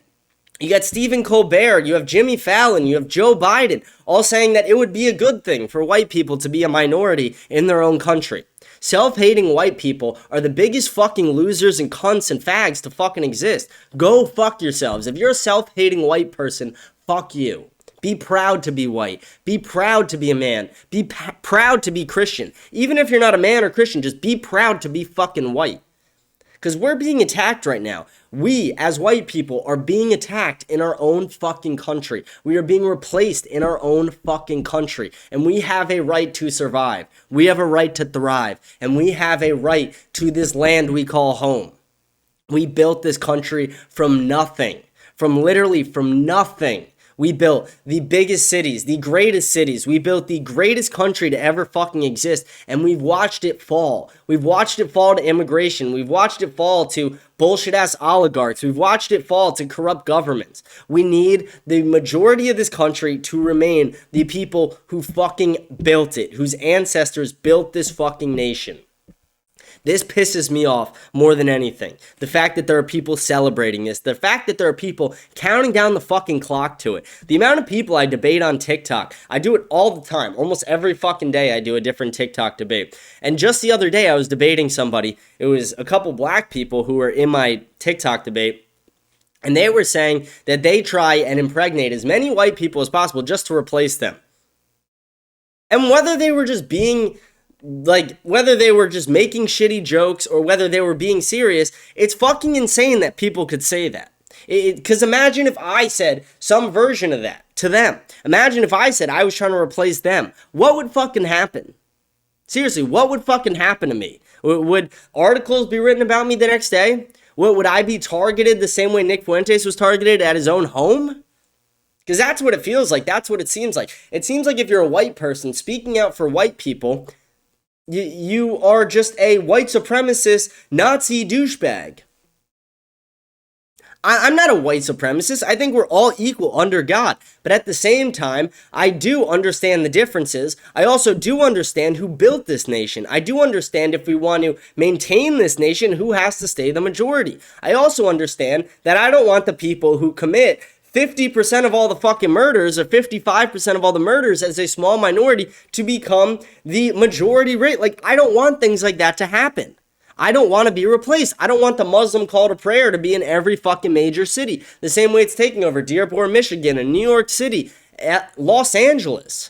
You got Stephen Colbert, you have Jimmy Fallon, you have Joe Biden, all saying that it would be a good thing for white people to be a minority in their own country. Self-hating white people are the biggest fucking losers and cunts and fags to fucking exist. Go fuck yourselves. If you're a self-hating white person, fuck you. Be proud to be white. Be proud to be a man. Be proud to be Christian. Even if you're not a man or Christian, just be proud to be fucking white. Because we're being attacked right now. We, as white people, are being attacked in our own fucking country. We are being replaced in our own fucking country. And we have a right to survive. We have a right to thrive. And we have a right to this land we call home. We built this country from nothing. From nothing. We built the biggest cities, the greatest cities. We built the greatest country to ever fucking exist, and we've watched it fall. We've watched it fall to immigration. We've watched it fall to bullshit-ass oligarchs. We've watched it fall to corrupt governments. We need the majority of this country to remain the people who fucking built it, whose ancestors built this fucking nation. This pisses me off more than anything. The fact that there are people celebrating this. The fact that there are people counting down the fucking clock to it. The amount of people I debate on TikTok. I do it all the time. Almost every fucking day I do a different TikTok debate. And just the other day I was debating somebody. It was a couple black people who were in my TikTok debate. And they were saying that they try and impregnate as many white people as possible just to replace them. And whether they were just being, whether they were just making shitty jokes or whether they were being serious, it's fucking insane that people could say that. Because imagine if I said some version of that to them. Imagine if I said I was trying to replace them. What would fucking happen? Seriously, what would fucking happen to me? Would articles be written about me the next day? Would I be targeted the same way Nick Fuentes was targeted at his own home? Because that's what it feels like. That's what it seems like. It seems like if you're a white person speaking out for white people, you are just a white supremacist Nazi douchebag. I'm not a white supremacist. I think we're all equal under God. But at the same time, I do understand the differences. I also do understand who built this nation. I do understand if we want to maintain this nation, who has to stay the majority. I also understand that I don't want the people who commit 50% of all the fucking murders or 55% of all the murders as a small minority to become the majority rate. Like, I don't want things like that to happen. I don't want to be replaced. I don't want the Muslim call to prayer to be in every fucking major city. The same way it's taking over Dearborn, Michigan, and New York City, Los Angeles.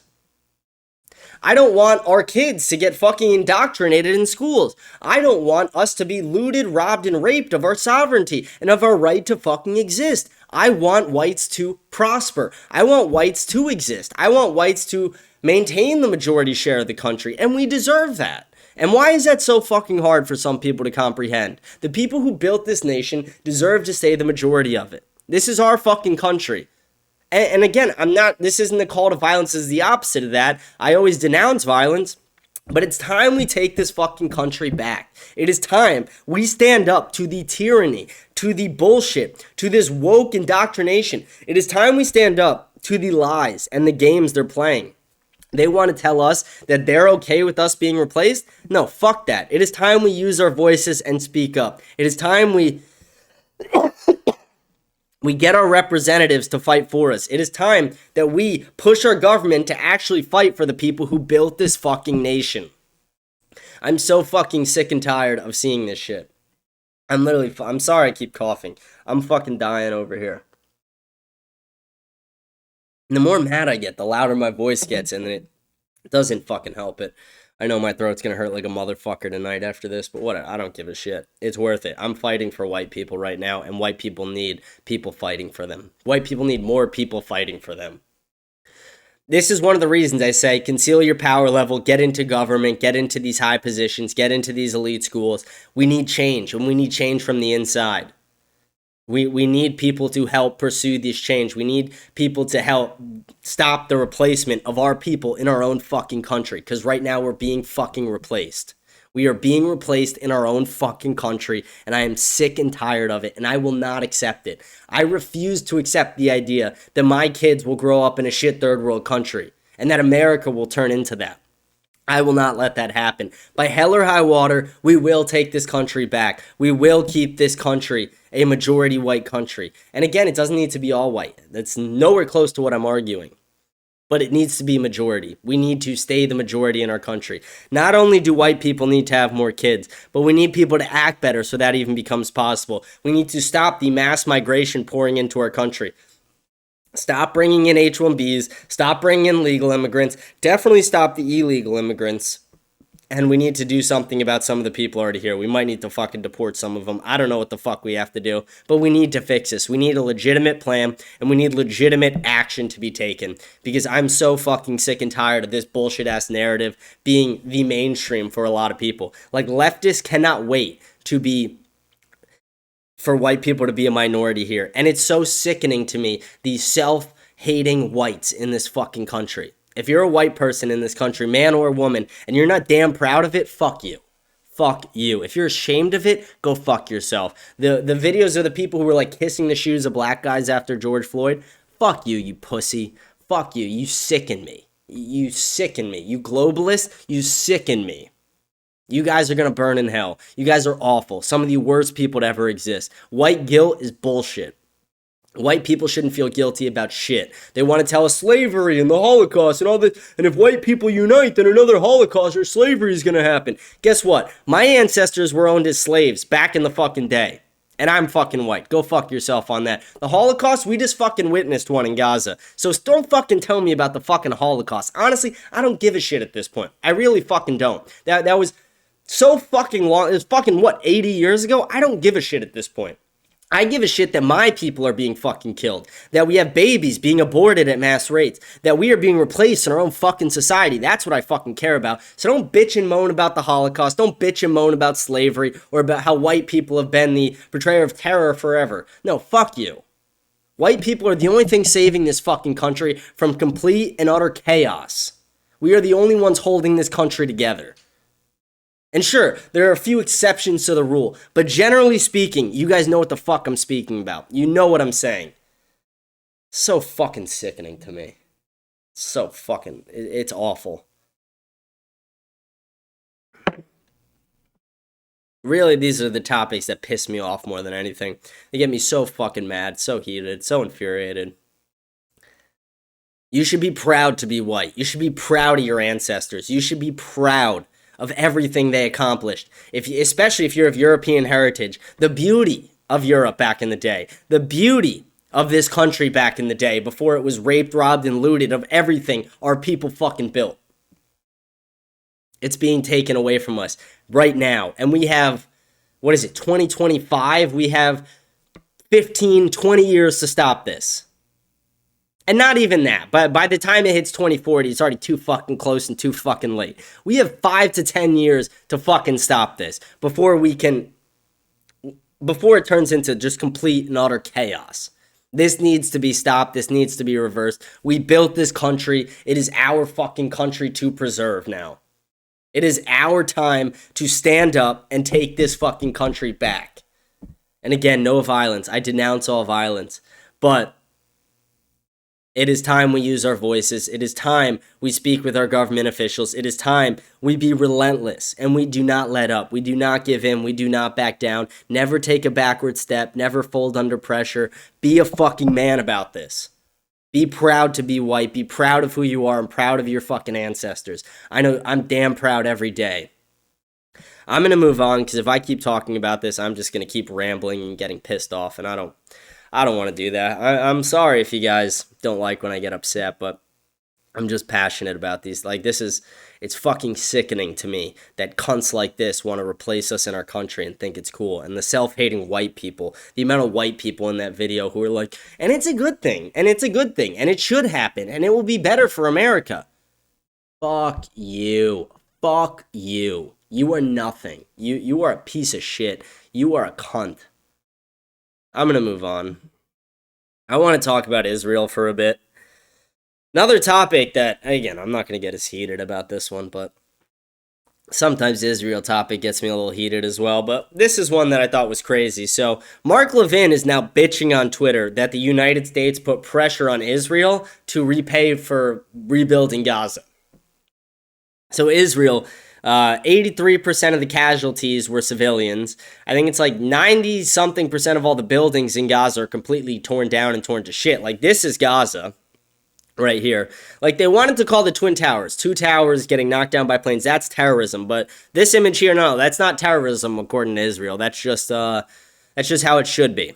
I don't want our kids to get fucking indoctrinated in schools. I don't want us to be looted, robbed, and raped of our sovereignty and of our right to fucking exist. I want whites to prosper. I want whites to exist. I want whites to maintain the majority share of the country, and we deserve that. And why is that so fucking hard for some people to comprehend? The people who built this nation deserve to stay the majority of it. This is our fucking country. And again, this isn't a call to violence, this is the opposite of that. I always denounce violence, but it's time we take this fucking country back. It is time we stand up to the tyranny, to the bullshit, to this woke indoctrination. It is time we stand up to the lies and the games they're playing. They want to tell us that they're okay with us being replaced? No, fuck that. It is time we use our voices and speak up. It is time we get our representatives to fight for us. It is time that we push our government to actually fight for the people who built this fucking nation. I'm so fucking sick and tired of seeing this shit. I'm sorry I keep coughing. I'm fucking dying over here. And the more mad I get, the louder my voice gets, and it doesn't fucking help it. I know my throat's gonna hurt like a motherfucker tonight after this, but whatever, I don't give a shit. It's worth it. I'm fighting for white people right now, and white people need people fighting for them. White people need more people fighting for them. This is one of the reasons I say conceal your power level, get into government, get into these high positions, get into these elite schools. We need change, and we need change from the inside. We need people to help pursue this change. We need people to help stop the replacement of our people in our own fucking country. Because right now we're being fucking replaced. We are being replaced in our own fucking country. And I am sick and tired of it. And I will not accept it. I refuse to accept the idea that my kids will grow up in a shit third world country. And that America will turn into that. I will not let that happen. By hell or high water, we will take this country back. We will keep this country a majority white country. And again, it doesn't need to be all white. That's nowhere close to what I'm arguing. But it needs to be majority. We need to stay the majority in our country. Not only do white people need to have more kids, but we need people to act better so that even becomes possible. We need to stop the mass migration pouring into our country. Stop bringing in H-1Bs. Stop bringing in legal immigrants. Definitely stop the illegal immigrants. And we need to do something about some of the people already here. We might need to fucking deport some of them. I don't know what the fuck we have to do. But we need to fix this. We need a legitimate plan. And we need legitimate action to be taken. Because I'm so fucking sick and tired of this bullshit-ass narrative being the mainstream for a lot of people. Like, leftists cannot wait for white people to be a minority here. And it's so sickening to me, these self-hating whites in this fucking country. If you're a white person in this country, man or woman, and you're not damn proud of it, fuck you. Fuck you. If you're ashamed of it, go fuck yourself. The videos of the people who were like kissing the shoes of black guys after George Floyd, fuck you, you pussy. Fuck you. You sicken me. You sicken me. You globalist, you sicken me. You guys are going to burn in hell. You guys are awful. Some of the worst people to ever exist. White guilt is bullshit. White people shouldn't feel guilty about shit. They want to tell us slavery and the Holocaust and all this. And if white people unite, then another Holocaust or slavery is going to happen. Guess what? My ancestors were owned as slaves back in the fucking day. and I'm fucking white. Go fuck yourself on that. The Holocaust, we just fucking witnessed one in Gaza. So don't fucking tell me about the fucking Holocaust. Honestly, I don't give a shit at this point. I really fucking don't. That was so fucking long. It was fucking, what, 80 years ago? I don't give a shit at this point. I give a shit that my people are being fucking killed, that we have babies being aborted at mass rates, that we are being replaced in our own fucking society. That's what I fucking care about. So don't bitch and moan about the Holocaust. Don't bitch and moan about slavery or about how white people have been the portrayer of terror forever. No, fuck you. White people are the only thing saving this fucking country from complete and utter chaos. We are the only ones holding this country together. And sure, there are a few exceptions to the rule, but generally speaking, you guys know what the fuck I'm speaking about. You know what I'm saying. So fucking sickening to me. So fucking, it's awful. Really, these are the topics that piss me off more than anything. They get me so fucking mad, so heated, so infuriated. You should be proud to be white. You should be proud of your ancestors. You should be proud of everything they accomplished, especially if you're of European heritage. The beauty of Europe back in the day, the beauty of this country back in the day, before it was raped, robbed, and looted of everything our people fucking built. It's being taken away from us right now. And we have, 2025? We have 15, 20 years to stop this. And not even that, but by the time it hits 2040, it's already too fucking close and too fucking late. We have 5 to 10 years to fucking stop this before it turns into just complete and utter chaos. This needs to be stopped. This needs to be reversed. We built this country. It is our fucking country to preserve now. It is our time to stand up and take this fucking country back. And again, no violence. I denounce all violence. But it is time we use our voices. It is time we speak with our government officials. It is time we be relentless and we do not let up. We do not give in. We do not back down. Never take a backward step. Never fold under pressure. Be a fucking man about this. Be proud to be white. Be proud of who you are and proud of your fucking ancestors. I know I'm damn proud every day. I'm going to move on because if I keep talking about this, I'm just going to keep rambling and getting pissed off, and I don't want to do that. I'm sorry if you guys don't like when I get upset, but I'm just passionate about these. Like, it's fucking sickening to me that cunts like this want to replace us in our country and think it's cool. And the self-hating white people, the amount of white people in that video who are like, and it's a good thing, and it's a good thing, and it should happen, and it will be better for America. Fuck you. Fuck you. You are nothing. You are a piece of shit. You are a cunt. I'm going to move on. I want to talk about Israel for a bit. Another topic that, again, I'm not going to get as heated about this one, but sometimes the Israel topic gets me a little heated as well. But this is one that I thought was crazy. So Mark Levin is now bitching on Twitter that the United States put pressure on Israel to repay for rebuilding Gaza. So Israel, 83% of the casualties were civilians. I think it's like 90-something% of all the buildings in Gaza are completely torn down and torn to shit. Like, this is Gaza right here. Like, they wanted to call the Twin Towers, 2 towers getting knocked down by planes. That's terrorism. But this image here, no, that's not terrorism according to Israel. That's just how it should be.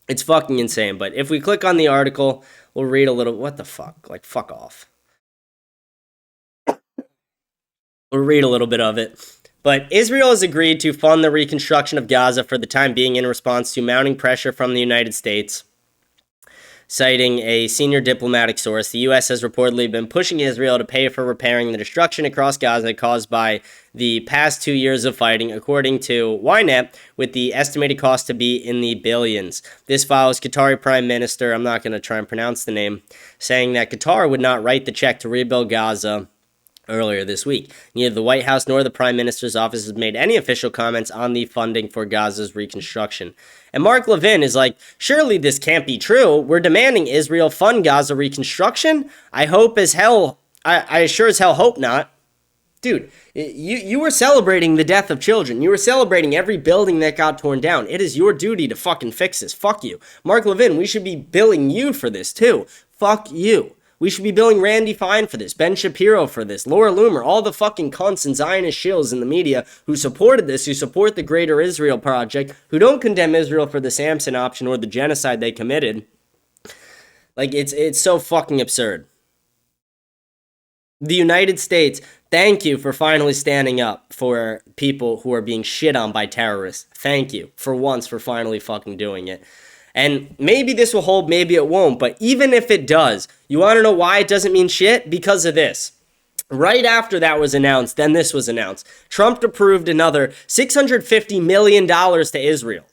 It's fucking insane. But if we click on the article, we'll read a little. What the fuck? Like, fuck off. We'll read a little bit of it. But Israel has agreed to fund the reconstruction of Gaza for the time being in response to mounting pressure from the United States. Citing a senior diplomatic source, the U.S. has reportedly been pushing Israel to pay for repairing the destruction across Gaza caused by the past 2 years of fighting, according to Ynet, with the estimated cost to be in the billions. This follows Qatari Prime Minister, I'm not going to try and pronounce the name, saying that Qatar would not write the check to rebuild Gaza earlier this week. Neither the White House nor the Prime Minister's office has made any official comments on the funding for Gaza's reconstruction. And Mark Levin is like, surely this can't be true. We're demanding Israel fund Gaza reconstruction? I hope as hell, I sure as hell hope not. Dude, you were celebrating the death of children. You were celebrating every building that got torn down. It is your duty to fucking fix this. Fuck you. Mark Levin, we should be billing you for this too. Fuck you. We should be billing Randy Fine for this, Ben Shapiro for this, Laura Loomer, all the fucking cunts and Zionist shills in the media who supported this, who support the Greater Israel Project, who don't condemn Israel for the Samson option or the genocide they committed. Like, it's so fucking absurd. The United States, thank you for finally standing up for people who are being shit on by terrorists. Thank you, for once, for finally fucking doing it. And maybe this will hold, maybe it won't, but even if it does, you want to know why it doesn't mean shit? Because of this. Right after that was announced, then this was announced. Trump approved another $650 million to Israel.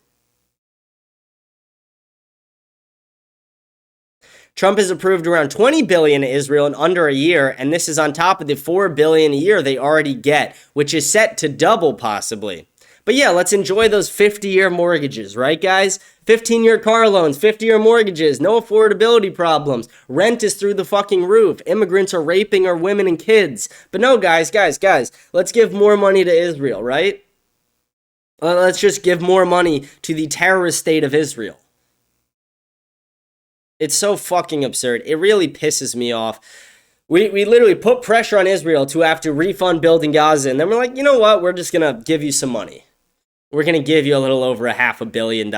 Trump has approved around $20 billion to Israel in under a year, and this is on top of the $4 billion a year they already get, which is set to double possibly. But yeah, let's enjoy those 50-year mortgages, right, guys? 15-year car loans, 50-year mortgages, no affordability problems. Rent is through the fucking roof. Immigrants are raping our women and kids. But no, guys, let's give more money to Israel, right? Let's just give more money to the terrorist state of Israel. It's so fucking absurd. It really pisses me off. We literally put pressure on Israel to have to refund building Gaza, and then we're like, you know what? We're just going to give you some money. We're going to give you a little over $500 million.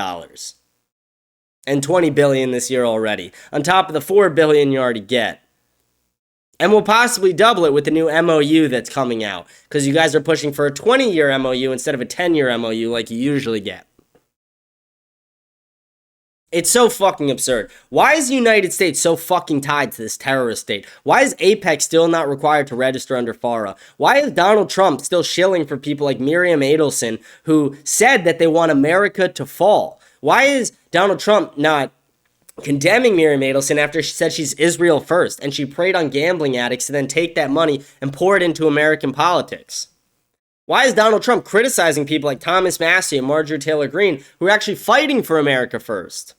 And $20 billion this year already, on top of the $4 billion you already get. And we'll possibly double it with the new MOU that's coming out, because you guys are pushing for a 20-year MOU instead of a 10-year MOU like you usually get. It's so fucking absurd. Why is the United States so fucking tied to this terrorist state? Why is AIPAC still not required to register under FARA? Why is Donald Trump still shilling for people like Miriam Adelson, who said that they want America to fall? Why is Donald Trump not condemning Miriam Adelson after she said she's Israel first and she preyed on gambling addicts to then take that money and pour it into American politics? Why is Donald Trump criticizing people like Thomas Massie and Marjorie Taylor Greene who are actually fighting for America first?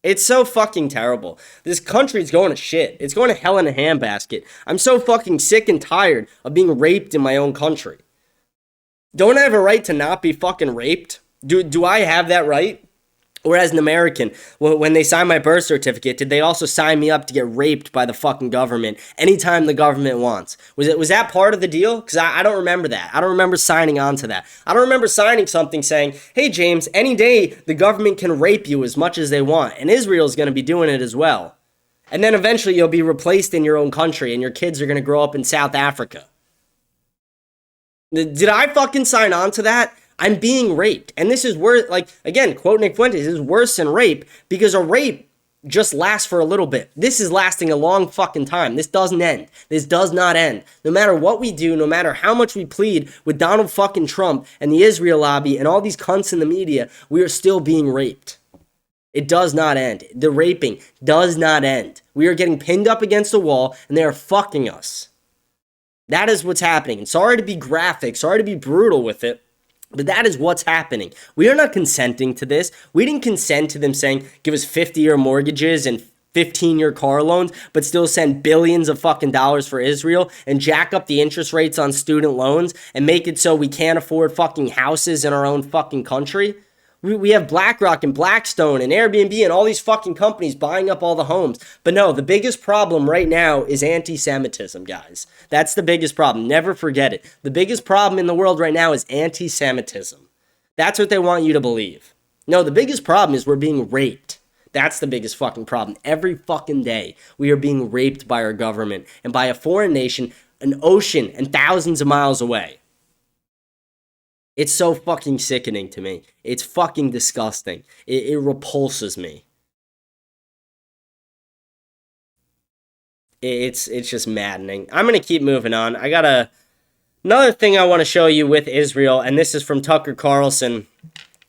It's so fucking terrible. This country's going to shit. It's going to hell in a handbasket. I'm so fucking sick and tired of being raped in my own country. Don't I have a right to not be fucking raped? Do I have that right? Or as an American, when they signed my birth certificate, did they also sign me up to get raped by the fucking government anytime the government wants? Was that part of the deal? Because I don't remember that. I don't remember signing on to that. I don't remember signing something saying, hey, James, any day the government can rape you as much as they want, and Israel's going to be doing it as well. And then eventually you'll be replaced in your own country, and your kids are going to grow up in South Africa. Did I fucking sign on to that? I'm being raped. And this is worse, like, again, quote Nick Fuentes, this is worse than rape, because a rape just lasts for a little bit. This is lasting a long fucking time. This doesn't end. This does not end. No matter what we do, no matter how much we plead with Donald fucking Trump and the Israel lobby and all these cunts in the media, we are still being raped. It does not end. The raping does not end. We are getting pinned up against a wall, and they are fucking us. That is what's happening. And sorry to be graphic, sorry to be brutal with it, but that is what's happening. We are not consenting to this. We didn't consent to them saying, give us 50-year mortgages and 15-year car loans, but still send billions of fucking dollars for Israel and jack up the interest rates on student loans and make it so we can't afford fucking houses in our own fucking country. We have BlackRock and Blackstone and Airbnb and all these fucking companies buying up all the homes. But no, the biggest problem right now is anti-Semitism, guys. That's the biggest problem. Never forget it. The biggest problem in the world right now is anti-Semitism. That's what they want you to believe. No, the biggest problem is we're being raped. That's the biggest fucking problem. Every fucking day, we are being raped by our government and by a foreign nation, an ocean, and thousands of miles away. It's so fucking sickening to me. It's fucking disgusting. It repulses me. It's just maddening. I'm going to keep moving on. I got another thing I want to show you with Israel, and this is from Tucker Carlson.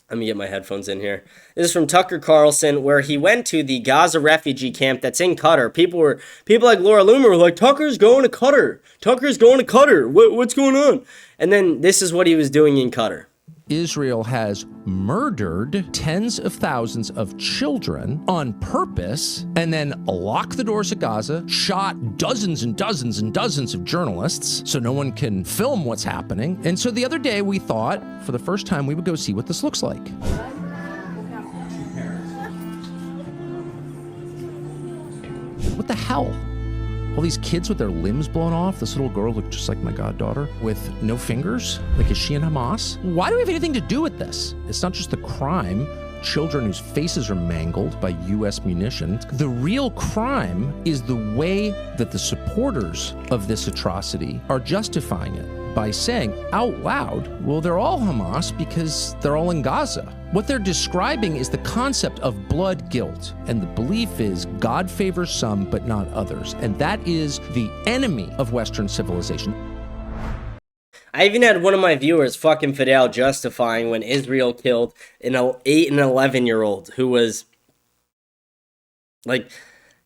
Let me get my headphones in here. This is from Tucker Carlson, where he went to the Gaza refugee camp that's in Qatar. People like Laura Loomer were like, Tucker's going to Qatar. Tucker's going to Qatar. What's going on? And then this is what he was doing in Qatar. Israel has murdered tens of thousands of children on purpose and then locked the doors of Gaza, shot dozens and dozens and dozens of journalists so no one can film what's happening. And so the other day we thought, for the first time, we would go see what this looks like. What the hell? All these kids with their limbs blown off. This little girl looked just like my goddaughter with no fingers. Like, is she in Hamas? Why do we have anything to do with this? It's not just the crime. Children whose faces are mangled by U.S. munitions. The real crime is the way that the supporters of this atrocity are justifying it by saying out loud, well, they're all Hamas because they're all in Gaza. What they're describing is the concept of blood guilt, and the belief is God favors some but not others, and that is the enemy of Western civilization. I even had one of my viewers, fucking Fidel, justifying when Israel killed an 8 and 11-year-old who was, like,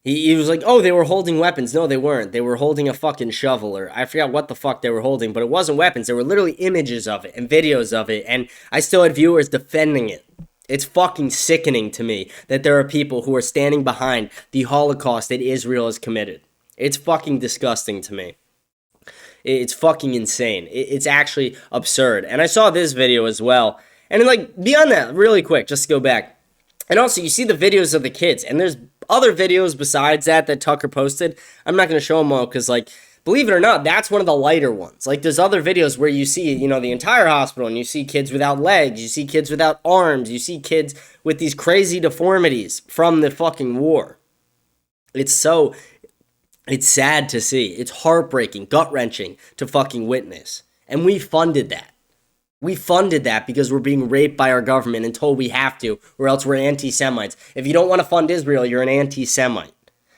he was like, oh, they were holding weapons. No, they weren't. They were holding a fucking shovel, or I forgot what the fuck they were holding, but it wasn't weapons. There were literally images of it and videos of it, and I still had viewers defending it. It's fucking sickening to me that there are people who are standing behind the Holocaust that Israel has committed. It's fucking disgusting to me. It's fucking insane. It's actually absurd. And I saw this video as well. And like, beyond that, really quick, just to go back. And also, you see the videos of the kids. And there's other videos besides that Tucker posted. I'm not going to show them all because, like, believe it or not, that's one of the lighter ones. Like, there's other videos where you see, you know, the entire hospital. And you see kids without legs. You see kids without arms. You see kids with these crazy deformities from the fucking war. It's sad to see. It's heartbreaking, gut-wrenching to fucking witness. And we funded that. We funded that because we're being raped by our government and told we have to, or else we're anti-Semites. If you don't want to fund Israel, you're an anti-Semite.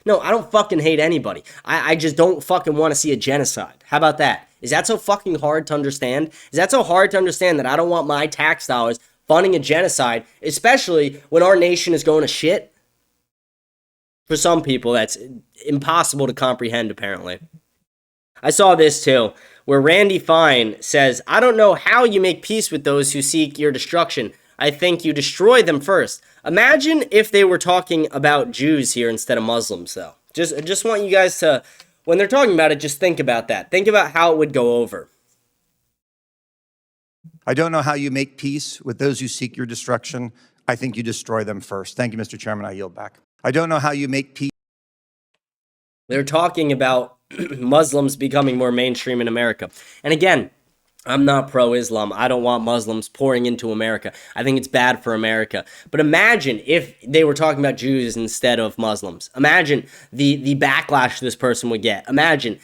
No, I don't fucking hate anybody. I just don't fucking want to see a genocide. How about that? Is that so fucking hard to understand? Is that so hard to understand that I don't want my tax dollars funding a genocide, especially when our nation is going to shit? For some people, that's impossible to comprehend, apparently. I saw this, too, where Randy Fine says, I don't know how you make peace with those who seek your destruction. I think you destroy them first. Imagine if they were talking about Jews here instead of Muslims, though. Just want you guys to, when they're talking about it, just think about that. Think about how it would go over. I don't know how you make peace with those who seek your destruction. I think you destroy them first. Thank you, Mr. Chairman. I yield back. I don't know how you make peace. They're talking about Muslims becoming more mainstream in America. And again, I'm not pro-Islam. I don't want Muslims pouring into America. I think it's bad for America. But imagine if they were talking about Jews instead of Muslims. Imagine the backlash this person would get. Imagine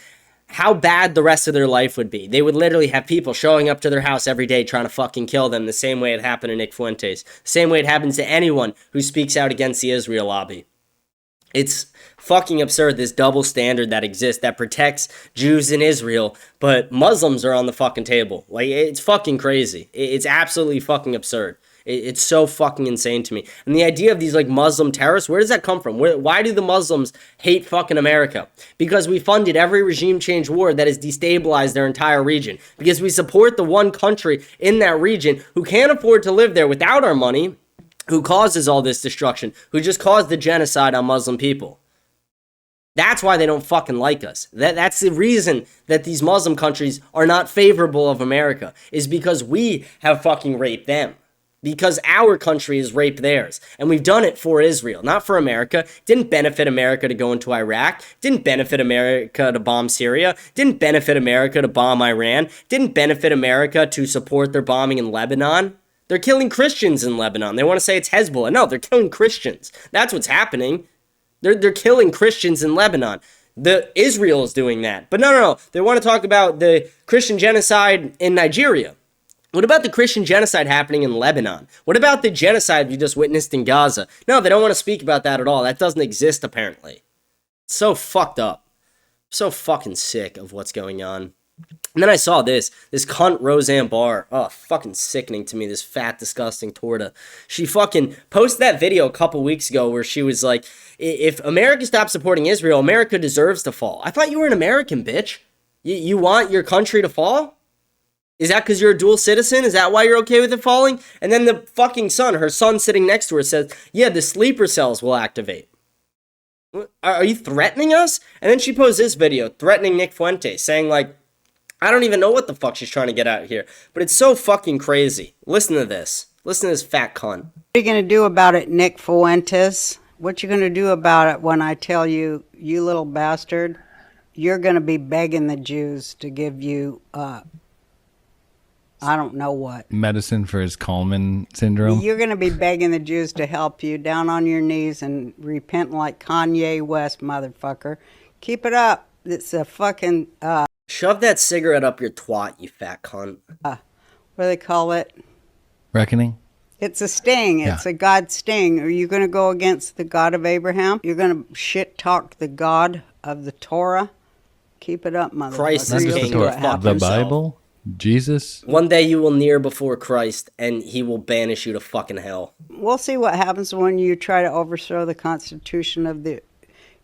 how bad the rest of their life would be. They would literally have people showing up to their house every day trying to fucking kill them the same way it happened to Nick Fuentes. The same way it happens to anyone who speaks out against the Israel lobby. It's fucking absurd, this double standard that exists that protects Jews in Israel, but Muslims are on the fucking table. Like, it's fucking crazy. It's absolutely fucking absurd. It's so fucking insane to me. And the idea of these, like, Muslim terrorists, where does that come from? Why do the Muslims hate fucking America? Because we funded every regime change war that has destabilized their entire region. Because we support the one country in that region who can't afford to live there without our money, who causes all this destruction, who just caused the genocide on Muslim people. That's why they don't fucking like us. That's the reason that these Muslim countries are not favorable of America, is because we have fucking raped them. Because our country has raped theirs. And we've done it for Israel, not for America. Didn't benefit America to go into Iraq. Didn't benefit America to bomb Syria. Didn't benefit America to bomb Iran. Didn't benefit America to support their bombing in Lebanon. They're killing Christians in Lebanon. They want to say it's Hezbollah. No, they're killing Christians. That's what's happening. They're killing Christians in Lebanon. Israel is doing that. But no. They want to talk about the Christian genocide in Nigeria. What about the Christian genocide happening in Lebanon? What about the genocide we just witnessed in Gaza? No, they don't want to speak about that at all. That doesn't exist, apparently. It's so fucked up. So fucking sick of what's going on. And then I saw this cunt Roseanne Barr. Oh, fucking sickening to me, this fat, disgusting torta. She fucking posted that video a couple weeks ago where she was like, if America stops supporting Israel, America deserves to fall. I thought you were an American, bitch. You want your country to fall? Is that because you're a dual citizen? Is that why you're okay with it falling? And then the fucking her son sitting next to her says, yeah, the sleeper cells will activate. Are you threatening us? And then she posed this video threatening Nick Fuentes, saying like, I don't even know what the fuck she's trying to get out here. But it's so fucking crazy. Listen to this. Listen to this fat cunt. What are you going to do about it, Nick Fuentes? What you going to do about it when I tell you, you little bastard, you're going to be begging the Jews to give you, I don't know what. Medicine for his Kalman syndrome. You're going to be begging the Jews to help you down on your knees and repent like Kanye West, motherfucker. Keep it up. It's a fucking... Shove that cigarette up your twat, you fat cunt. what do they call it? Reckoning? It's a sting. It's a God sting. Are you going to go against the God of Abraham? You're going to shit talk the God of the Torah? Keep it up, motherfucker. Christ is king. The Bible? Jesus? One day you will kneel before Christ, and he will banish you to fucking hell. We'll see what happens when you try to overthrow the Constitution of the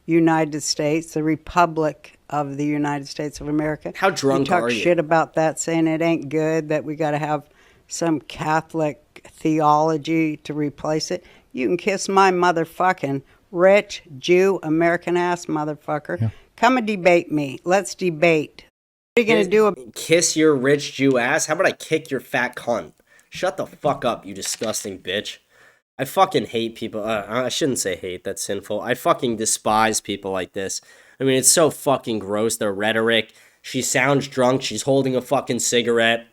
United States, the Republic of the United States of America. How drunk are you? are you? Talk shit about that, saying it ain't good, that we got to have some Catholic theology to replace it. You can kiss my motherfucking rich Jew American ass motherfucker. Yeah. Come and debate me. Let's debate. What are you going to do? Kiss your rich Jew ass? How about I kick your fat cunt? Shut the fuck up, you disgusting bitch. I fucking hate people. I shouldn't say hate. That's sinful. I fucking despise people like this. I mean, it's so fucking gross, their rhetoric. She sounds drunk. She's holding a fucking cigarette.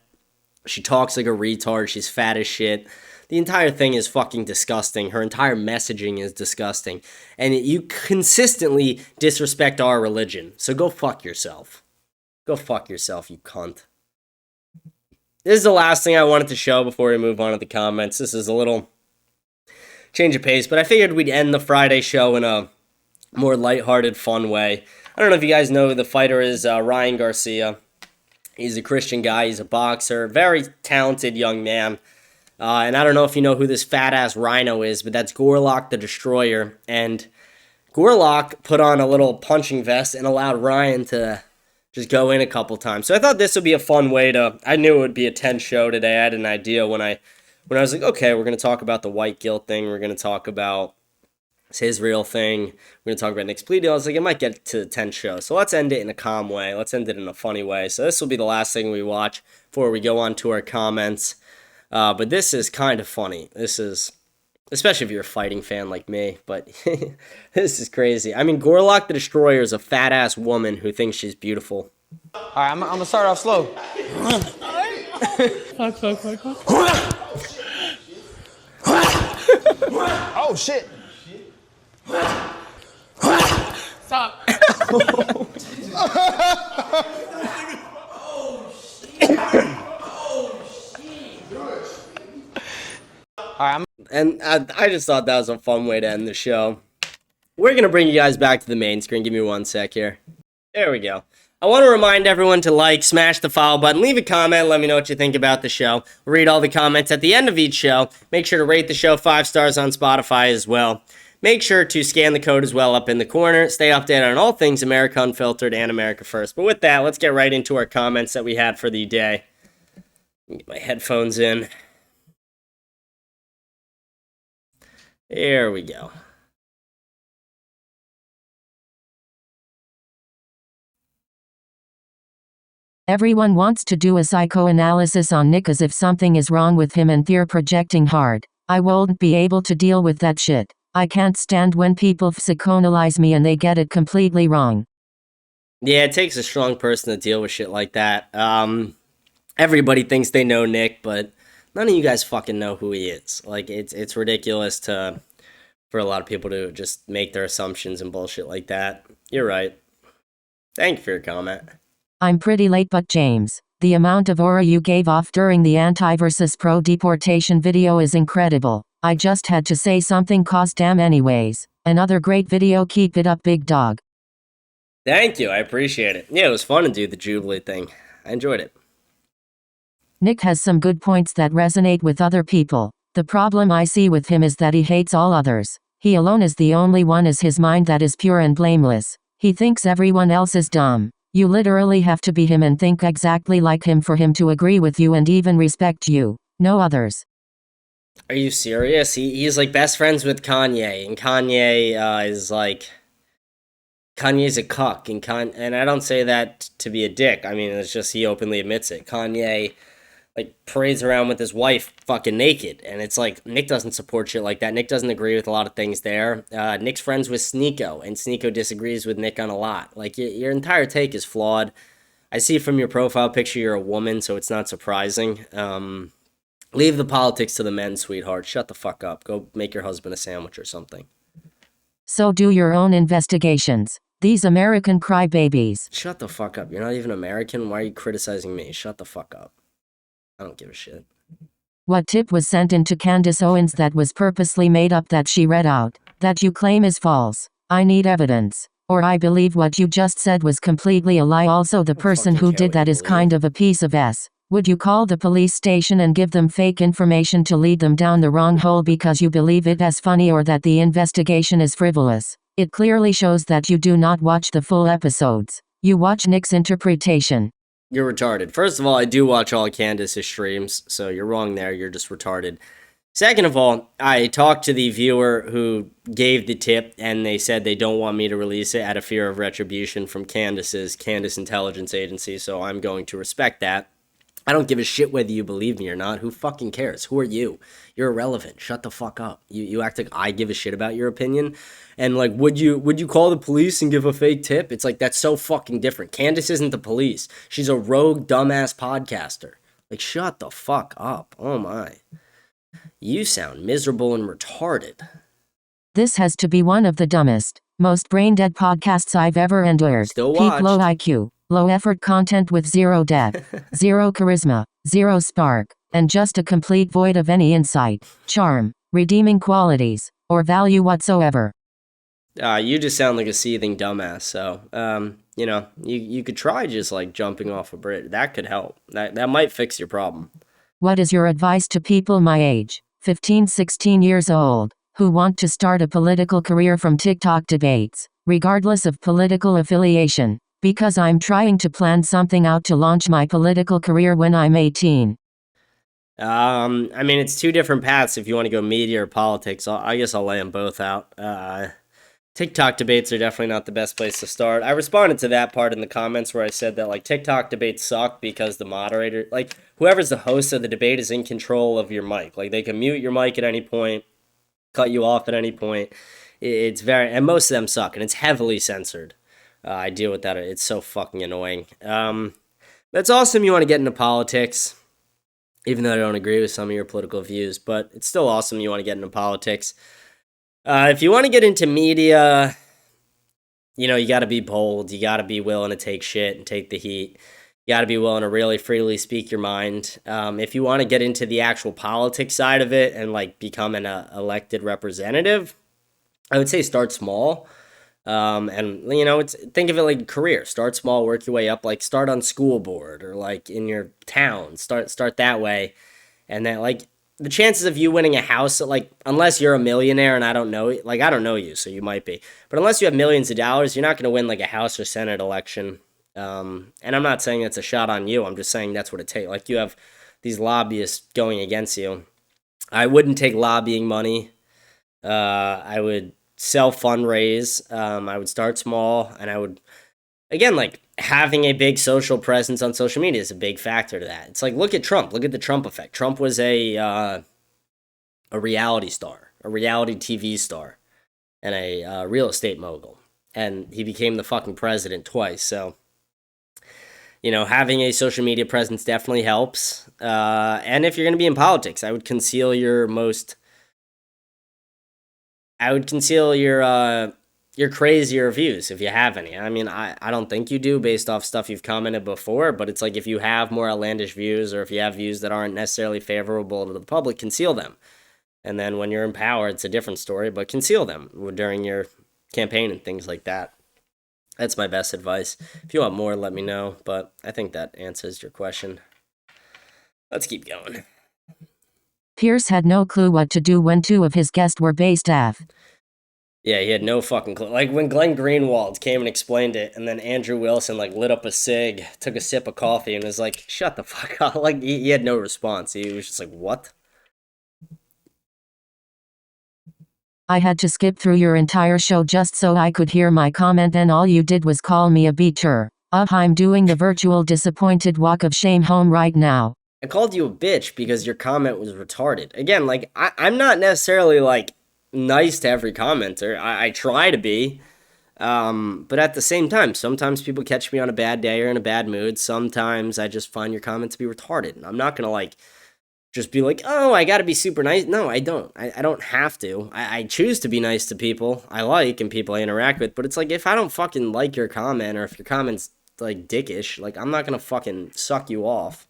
She talks like a retard. She's fat as shit. The entire thing is fucking disgusting. Her entire messaging is disgusting. And you consistently disrespect our religion. So go fuck yourself. Go fuck yourself, you cunt. This is the last thing I wanted to show before we move on to the comments. This is a little change of pace, but I figured we'd end the Friday show in a more lighthearted, fun way. I don't know if you guys know who the fighter is, Ryan Garcia. He's a Christian guy. He's a boxer. Very talented young man. And I don't know if you know who this fat-ass rhino is, but that's Gorlock the Destroyer. And Gorlock put on a little punching vest and allowed Ryan to just go in a couple times. So I thought this would be a fun way to... I knew it would be a tense show today. I had an idea when I was like, okay, we're going to talk about the white guilt thing. We're going to talk about his real thing. We're going to talk about Nick's plea deal. I was like, it might get to the 10th show. So let's end it in a calm way. Let's end it in a funny way. So this will be the last thing we watch before we go on to our comments. But this is kind of funny. This is... especially if you're a fighting fan like me, but this is crazy. I mean, Gorlock the Destroyer is a fat-ass woman who thinks she's beautiful. All right, I'm going to start off slow. Oh, shit. Stop. And I just thought that was a fun way to end the show. We're going to bring you guys back to the main screen. Give me one sec here. There we go. I want to remind everyone to like, smash the follow button, leave a comment, let me know what you think about the show. We'll read all the comments at the end of each show. Make sure to rate the show 5 stars on Spotify as well. Make sure to scan the code as well up in the corner. Stay updated on all things America Unfiltered and America First. But with that, let's get right into our comments that we had for the day. Get my headphones in. There we go. Everyone wants to do a psychoanalysis on Nick as if something is wrong with him and they're projecting hard. I won't be able to deal with that shit. I can't stand when people psychoanalyze me and they get it completely wrong. Yeah, it takes a strong person to deal with shit like that. Everybody thinks they know Nick, but none of you guys fucking know who he is. Like, it's ridiculous for a lot of people to just make their assumptions and bullshit like that. You're right. Thank you for your comment. I'm pretty late, but James, the amount of aura you gave off during the anti versus pro deportation video is incredible. I just had to say something, cause damn anyways. Another great video, keep it up, big dog. Thank you, I appreciate it. Yeah, it was fun to do the Jubilee thing. I enjoyed it. Nick has some good points that resonate with other people. The problem I see with him is that he hates all others. He alone is the only one is his mind that is pure and blameless. He thinks everyone else is dumb. You literally have to be him and think exactly like him for him to agree with you and even respect you. No others. Are you serious? He's like best friends with Kanye, and Kanye is like... Kanye's a cuck, and I don't say that to be a dick. I mean, it's just he openly admits it. Kanye, like parades around with his wife fucking naked. And it's like, Nick doesn't support shit like that. Nick doesn't agree with a lot of things there. Nick's friends with Sneeko, and Sneeko disagrees with Nick on a lot. Like, your entire take is flawed. I see from your profile picture you're a woman, so it's not surprising. Leave the politics to the men, sweetheart. Shut the fuck up. Go make your husband a sandwich or something. So do your own investigations. These American crybabies. Shut the fuck up. You're not even American. Why are you criticizing me? Shut the fuck up. I don't give a shit. What tip was sent into Candace Owens that was purposely made up that she read out, that you claim is false? I need evidence. Or I believe what you just said was completely a lie. Also, the person who did that is kind of a piece of S. Would you call the police station and give them fake information to lead them down the wrong hole because you believe it as funny or that the investigation is frivolous? It clearly shows that you do not watch the full episodes. You watch Nick's interpretation. You're retarded. First of all, I do watch all Candace's streams, so you're wrong there. You're just retarded. Second of all, I talked to the viewer who gave the tip, and they said they don't want me to release it out of fear of retribution from Candace intelligence agency, so I'm going to respect that. I don't give a shit whether you believe me or not. Who fucking cares? Who are you? You're irrelevant. Shut the fuck up. You act like I give a shit about your opinion. And like, would you call the police and give a fake tip? It's like, that's so fucking different. Candace isn't the police. She's a rogue, dumbass podcaster. Like, shut the fuck up. Oh my. You sound miserable and retarded. This has to be one of the dumbest, most brain-dead podcasts I've ever endured. Still Peak watched. low IQ, low-effort content with zero depth, zero charisma, zero spark, and just a complete void of any insight, charm, redeeming qualities, or value whatsoever. You just sound like a seething dumbass, so, you could try just, like, jumping off a bridge. That could help. That might fix your problem. What is your advice to people my age, 15, 16 years old, who want to start a political career from TikTok debates, regardless of political affiliation, because I'm trying to plan something out to launch my political career when I'm 18? It's two different paths if you want to go media or politics. I guess I'll lay them both out. TikTok debates are definitely not the best place to start. I responded to that part in the comments where I said that, like, TikTok debates suck because the moderator, like, whoever's the host of the debate is in control of your mic. Like, they can mute your mic at any point, cut you off at any point. It's and most of them suck, and it's heavily censored. I deal with that. It's so fucking annoying. That's awesome you want to get into politics, even though I don't agree with some of your political views, but it's still awesome you want to get into politics. If you want to get into media, you got to be bold. You got to be willing to take shit and take the heat. You got to be willing to really freely speak your mind. If you want to get into the actual politics side of it and, like, become an elected representative, I would say start small. Think of it like a career. Start small, work your way up. Like, start on school board or, like, in your town. Start that way. And then, like, the chances of you winning a house, like, unless you're a millionaire and I don't know you, so you might be. But unless you have millions of dollars, you're not going to win, like, a House or Senate election. And I'm not saying it's a shot on you. I'm just saying that's what it takes. Like, you have these lobbyists going against you. I wouldn't take lobbying money. I would self-fundraise. I would start small, and I would, again, like, having a big social presence on social media is a big factor to that. It's like, look at Trump. Look at the Trump effect. Trump was a reality star, a reality TV star, and a real estate mogul. And he became the fucking president twice. So, having a social media presence definitely helps. And if you're going to be in politics, I would conceal your crazier views, if you have any. I mean, I don't think you do based off stuff you've commented before, but it's like, if you have more outlandish views, or if you have views that aren't necessarily favorable to the public, conceal them. And then when you're in power, it's a different story, but conceal them during your campaign and things like that. That's my best advice. If you want more, let me know, but I think that answers your question. Let's keep going. Pierce had no clue what to do when two of his guests were based AF. Yeah, he had no fucking clue. Like, when Glenn Greenwald came and explained it, and then Andrew Wilson, like, lit up a cig, took a sip of coffee, and was like, shut the fuck up. Like, he had no response. He was just like, what? I had to skip through your entire show just so I could hear my comment, and all you did was call me a beacher. I'm doing the virtual disappointed walk of shame home right now. I called you a bitch because your comment was retarded. Again, like, I'm not necessarily, like, nice to every commenter. I try to be. But at the same time, sometimes people catch me on a bad day or in a bad mood. Sometimes I just find your comments to be retarded. And I'm not going to, like, just be like, oh, I got to be super nice. No, I don't. I don't have to. I choose to be nice to people I like and people I interact with. But it's like, if I don't fucking like your comment or if your comment's, like, dickish, like, I'm not going to fucking suck you off.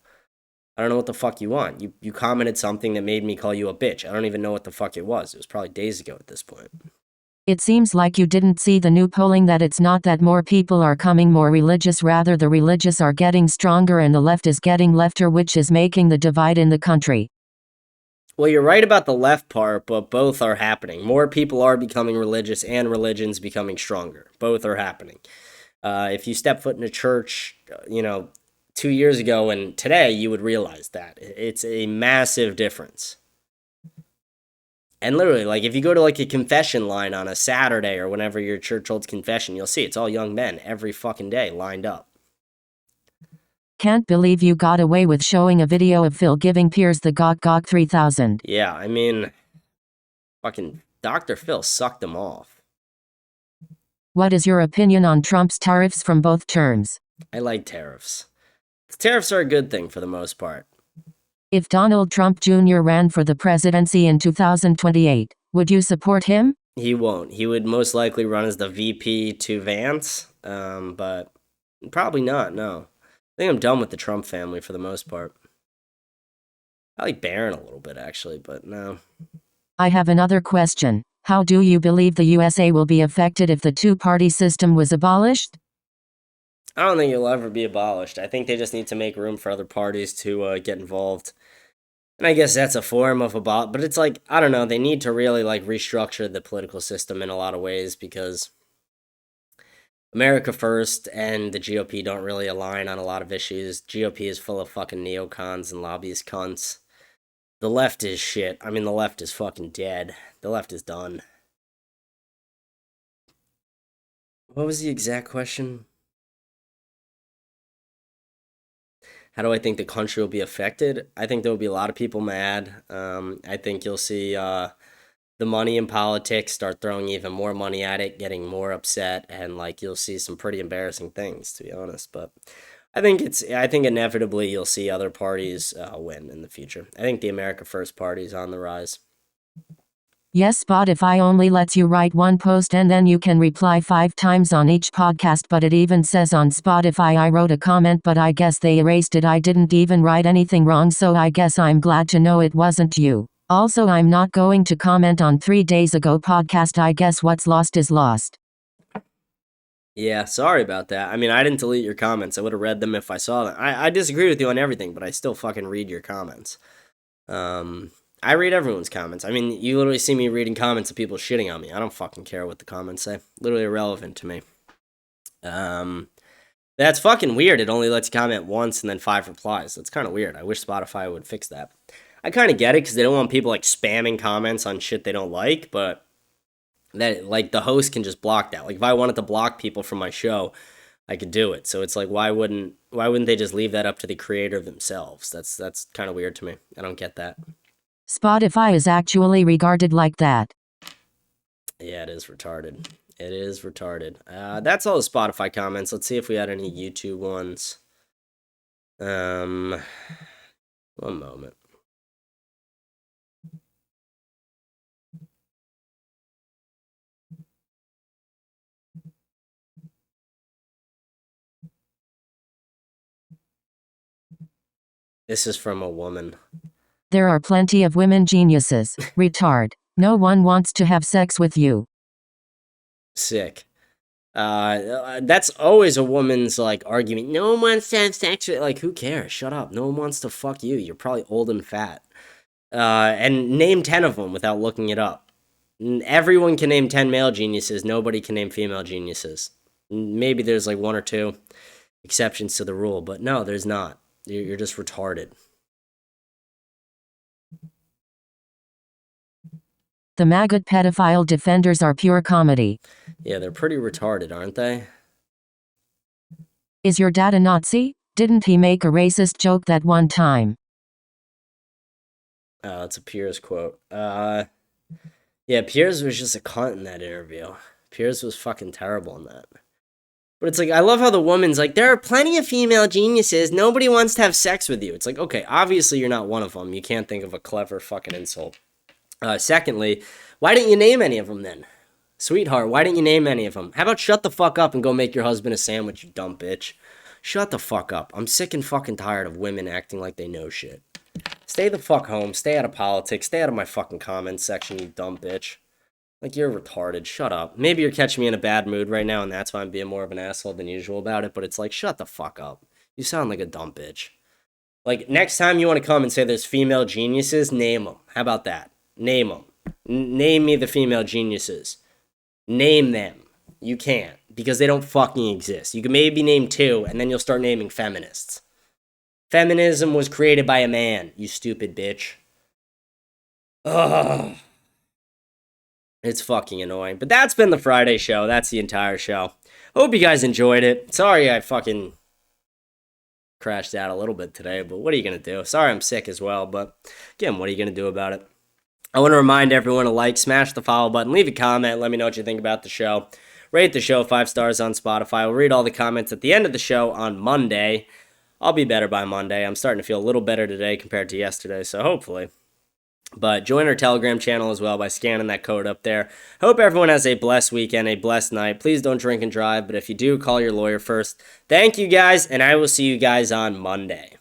I don't know what the fuck you want. You commented something that made me call you a bitch. I don't even know what the fuck it was. It was probably days ago at this point. It seems like you didn't see the new polling that it's not that more people are coming more religious, rather the religious are getting stronger and the left is getting lefter, which is making the divide in the country. Well, you're right about the left part, but both are happening. More people are becoming religious and religion's becoming stronger. Both are happening. If you step foot in a church, 2 years ago and today, you would realize that. It's a massive difference. And literally, like, if you go to, like, a confession line on a Saturday or whenever your church holds confession, you'll see it's all young men every fucking day lined up. Can't believe you got away with showing a video of Phil giving Piers the Gok 3000. Yeah, I mean, fucking Dr. Phil sucked them off. What is your opinion on Trump's tariffs from both terms? I like tariffs. Tariffs are a good thing for the most part. If Donald Trump Jr. ran for the presidency in 2028, would you support him? He won't. He would most likely run as the VP to Vance, but probably not, no. I think I'm done with the Trump family for the most part. I like Barron a little bit, actually, but no. I have another question. How do you believe the USA will be affected if the two-party system was abolished? I don't think it'll ever be abolished. I think they just need to make room for other parties to get involved. And I guess that's a form of but it's like, I don't know, they need to really, like, restructure the political system in a lot of ways because America First and the GOP don't really align on a lot of issues. GOP is full of fucking neocons and lobbyist cunts. The left is shit. I mean, the left is fucking dead. The left is done. What was the exact question? How do I think the country will be affected? I think there will be a lot of people mad. I think you'll see the money in politics start throwing even more money at it, getting more upset, and like you'll see some pretty embarrassing things, to be honest. But I think inevitably you'll see other parties win in the future. I think the America First Party is on the rise. Yes, Spotify only lets you write one post and then you can reply 5 times on each podcast, but it even says on Spotify I wrote a comment but I guess they erased it. I didn't even write anything wrong, so I guess I'm glad to know it wasn't you. Also, I'm not going to comment on 3 days ago podcast. I guess what's lost is lost. Yeah, sorry about that. I mean, I didn't delete your comments. I would have read them if I saw them. I disagree with you on everything, but I still fucking read your comments. I read everyone's comments. I mean, you literally see me reading comments of people shitting on me. I don't fucking care what the comments say. Literally irrelevant to me. That's fucking weird. It only lets you comment once and then 5 replies. That's kind of weird. I wish Spotify would fix that. I kind of get it because they don't want people like spamming comments on shit they don't like, but that like the host can just block that. Like if I wanted to block people from my show, I could do it. So it's like why wouldn't they just leave that up to the creator themselves? That's kind of weird to me. I don't get that. Spotify is actually regarded like that. Yeah, it is retarded. It is retarded. That's all the Spotify comments. Let's see if we had any YouTube ones. One moment. This is from a woman. There are plenty of women geniuses. Retard. No one wants to have sex with you. Sick. That's always a woman's like argument. No one wants to have sex with, like, who cares? Shut up. No one wants to fuck you. You're probably old and fat. And name 10 of them without looking it up. Everyone can name 10 male geniuses. Nobody can name female geniuses. Maybe there's like 1 or 2 exceptions to the rule, but no, there's not. You're just retarded. The maggot pedophile defenders are pure comedy. Yeah, they're pretty retarded, aren't they? Is your dad a Nazi? Didn't he make a racist joke that one time? That's a Piers quote. Yeah, Piers was just a cunt in that interview. Piers was fucking terrible in that. But it's like, I love how the woman's like, there are plenty of female geniuses. Nobody wants to have sex with you. It's like, okay, obviously you're not one of them. You can't think of a clever fucking insult. Secondly, why didn't you name any of them then? Sweetheart, why didn't you name any of them? How about shut the fuck up and go make your husband a sandwich, you dumb bitch? Shut the fuck up. I'm sick and fucking tired of women acting like they know shit. Stay the fuck home. Stay out of politics. Stay out of my fucking comments section, you dumb bitch. Like, you're retarded. Shut up. Maybe you're catching me in a bad mood right now, and that's why I'm being more of an asshole than usual about it, but it's like, shut the fuck up. You sound like a dumb bitch. Like, next time you want to come and say there's female geniuses, name them. How about that? Name them. Name me the female geniuses. Name them. You can't, because they don't fucking exist. You can maybe name 2, and then you'll start naming feminists. Feminism was created by a man, you stupid bitch. Ugh. It's fucking annoying. But that's been the Friday show. That's the entire show. Hope you guys enjoyed it. Sorry I fucking crashed out a little bit today, but what are you going to do? Sorry I'm sick as well, but again, what are you going to do about it? I want to remind everyone to like, smash the follow button, leave a comment, let me know what you think about the show. Rate the show 5 stars on Spotify. We'll read all the comments at the end of the show on Monday. I'll be better by Monday. I'm starting to feel a little better today compared to yesterday, so hopefully. But join our Telegram channel as well by scanning that code up there. Hope everyone has a blessed weekend, a blessed night. Please don't drink and drive, but if you do, call your lawyer first. Thank you guys, and I will see you guys on Monday.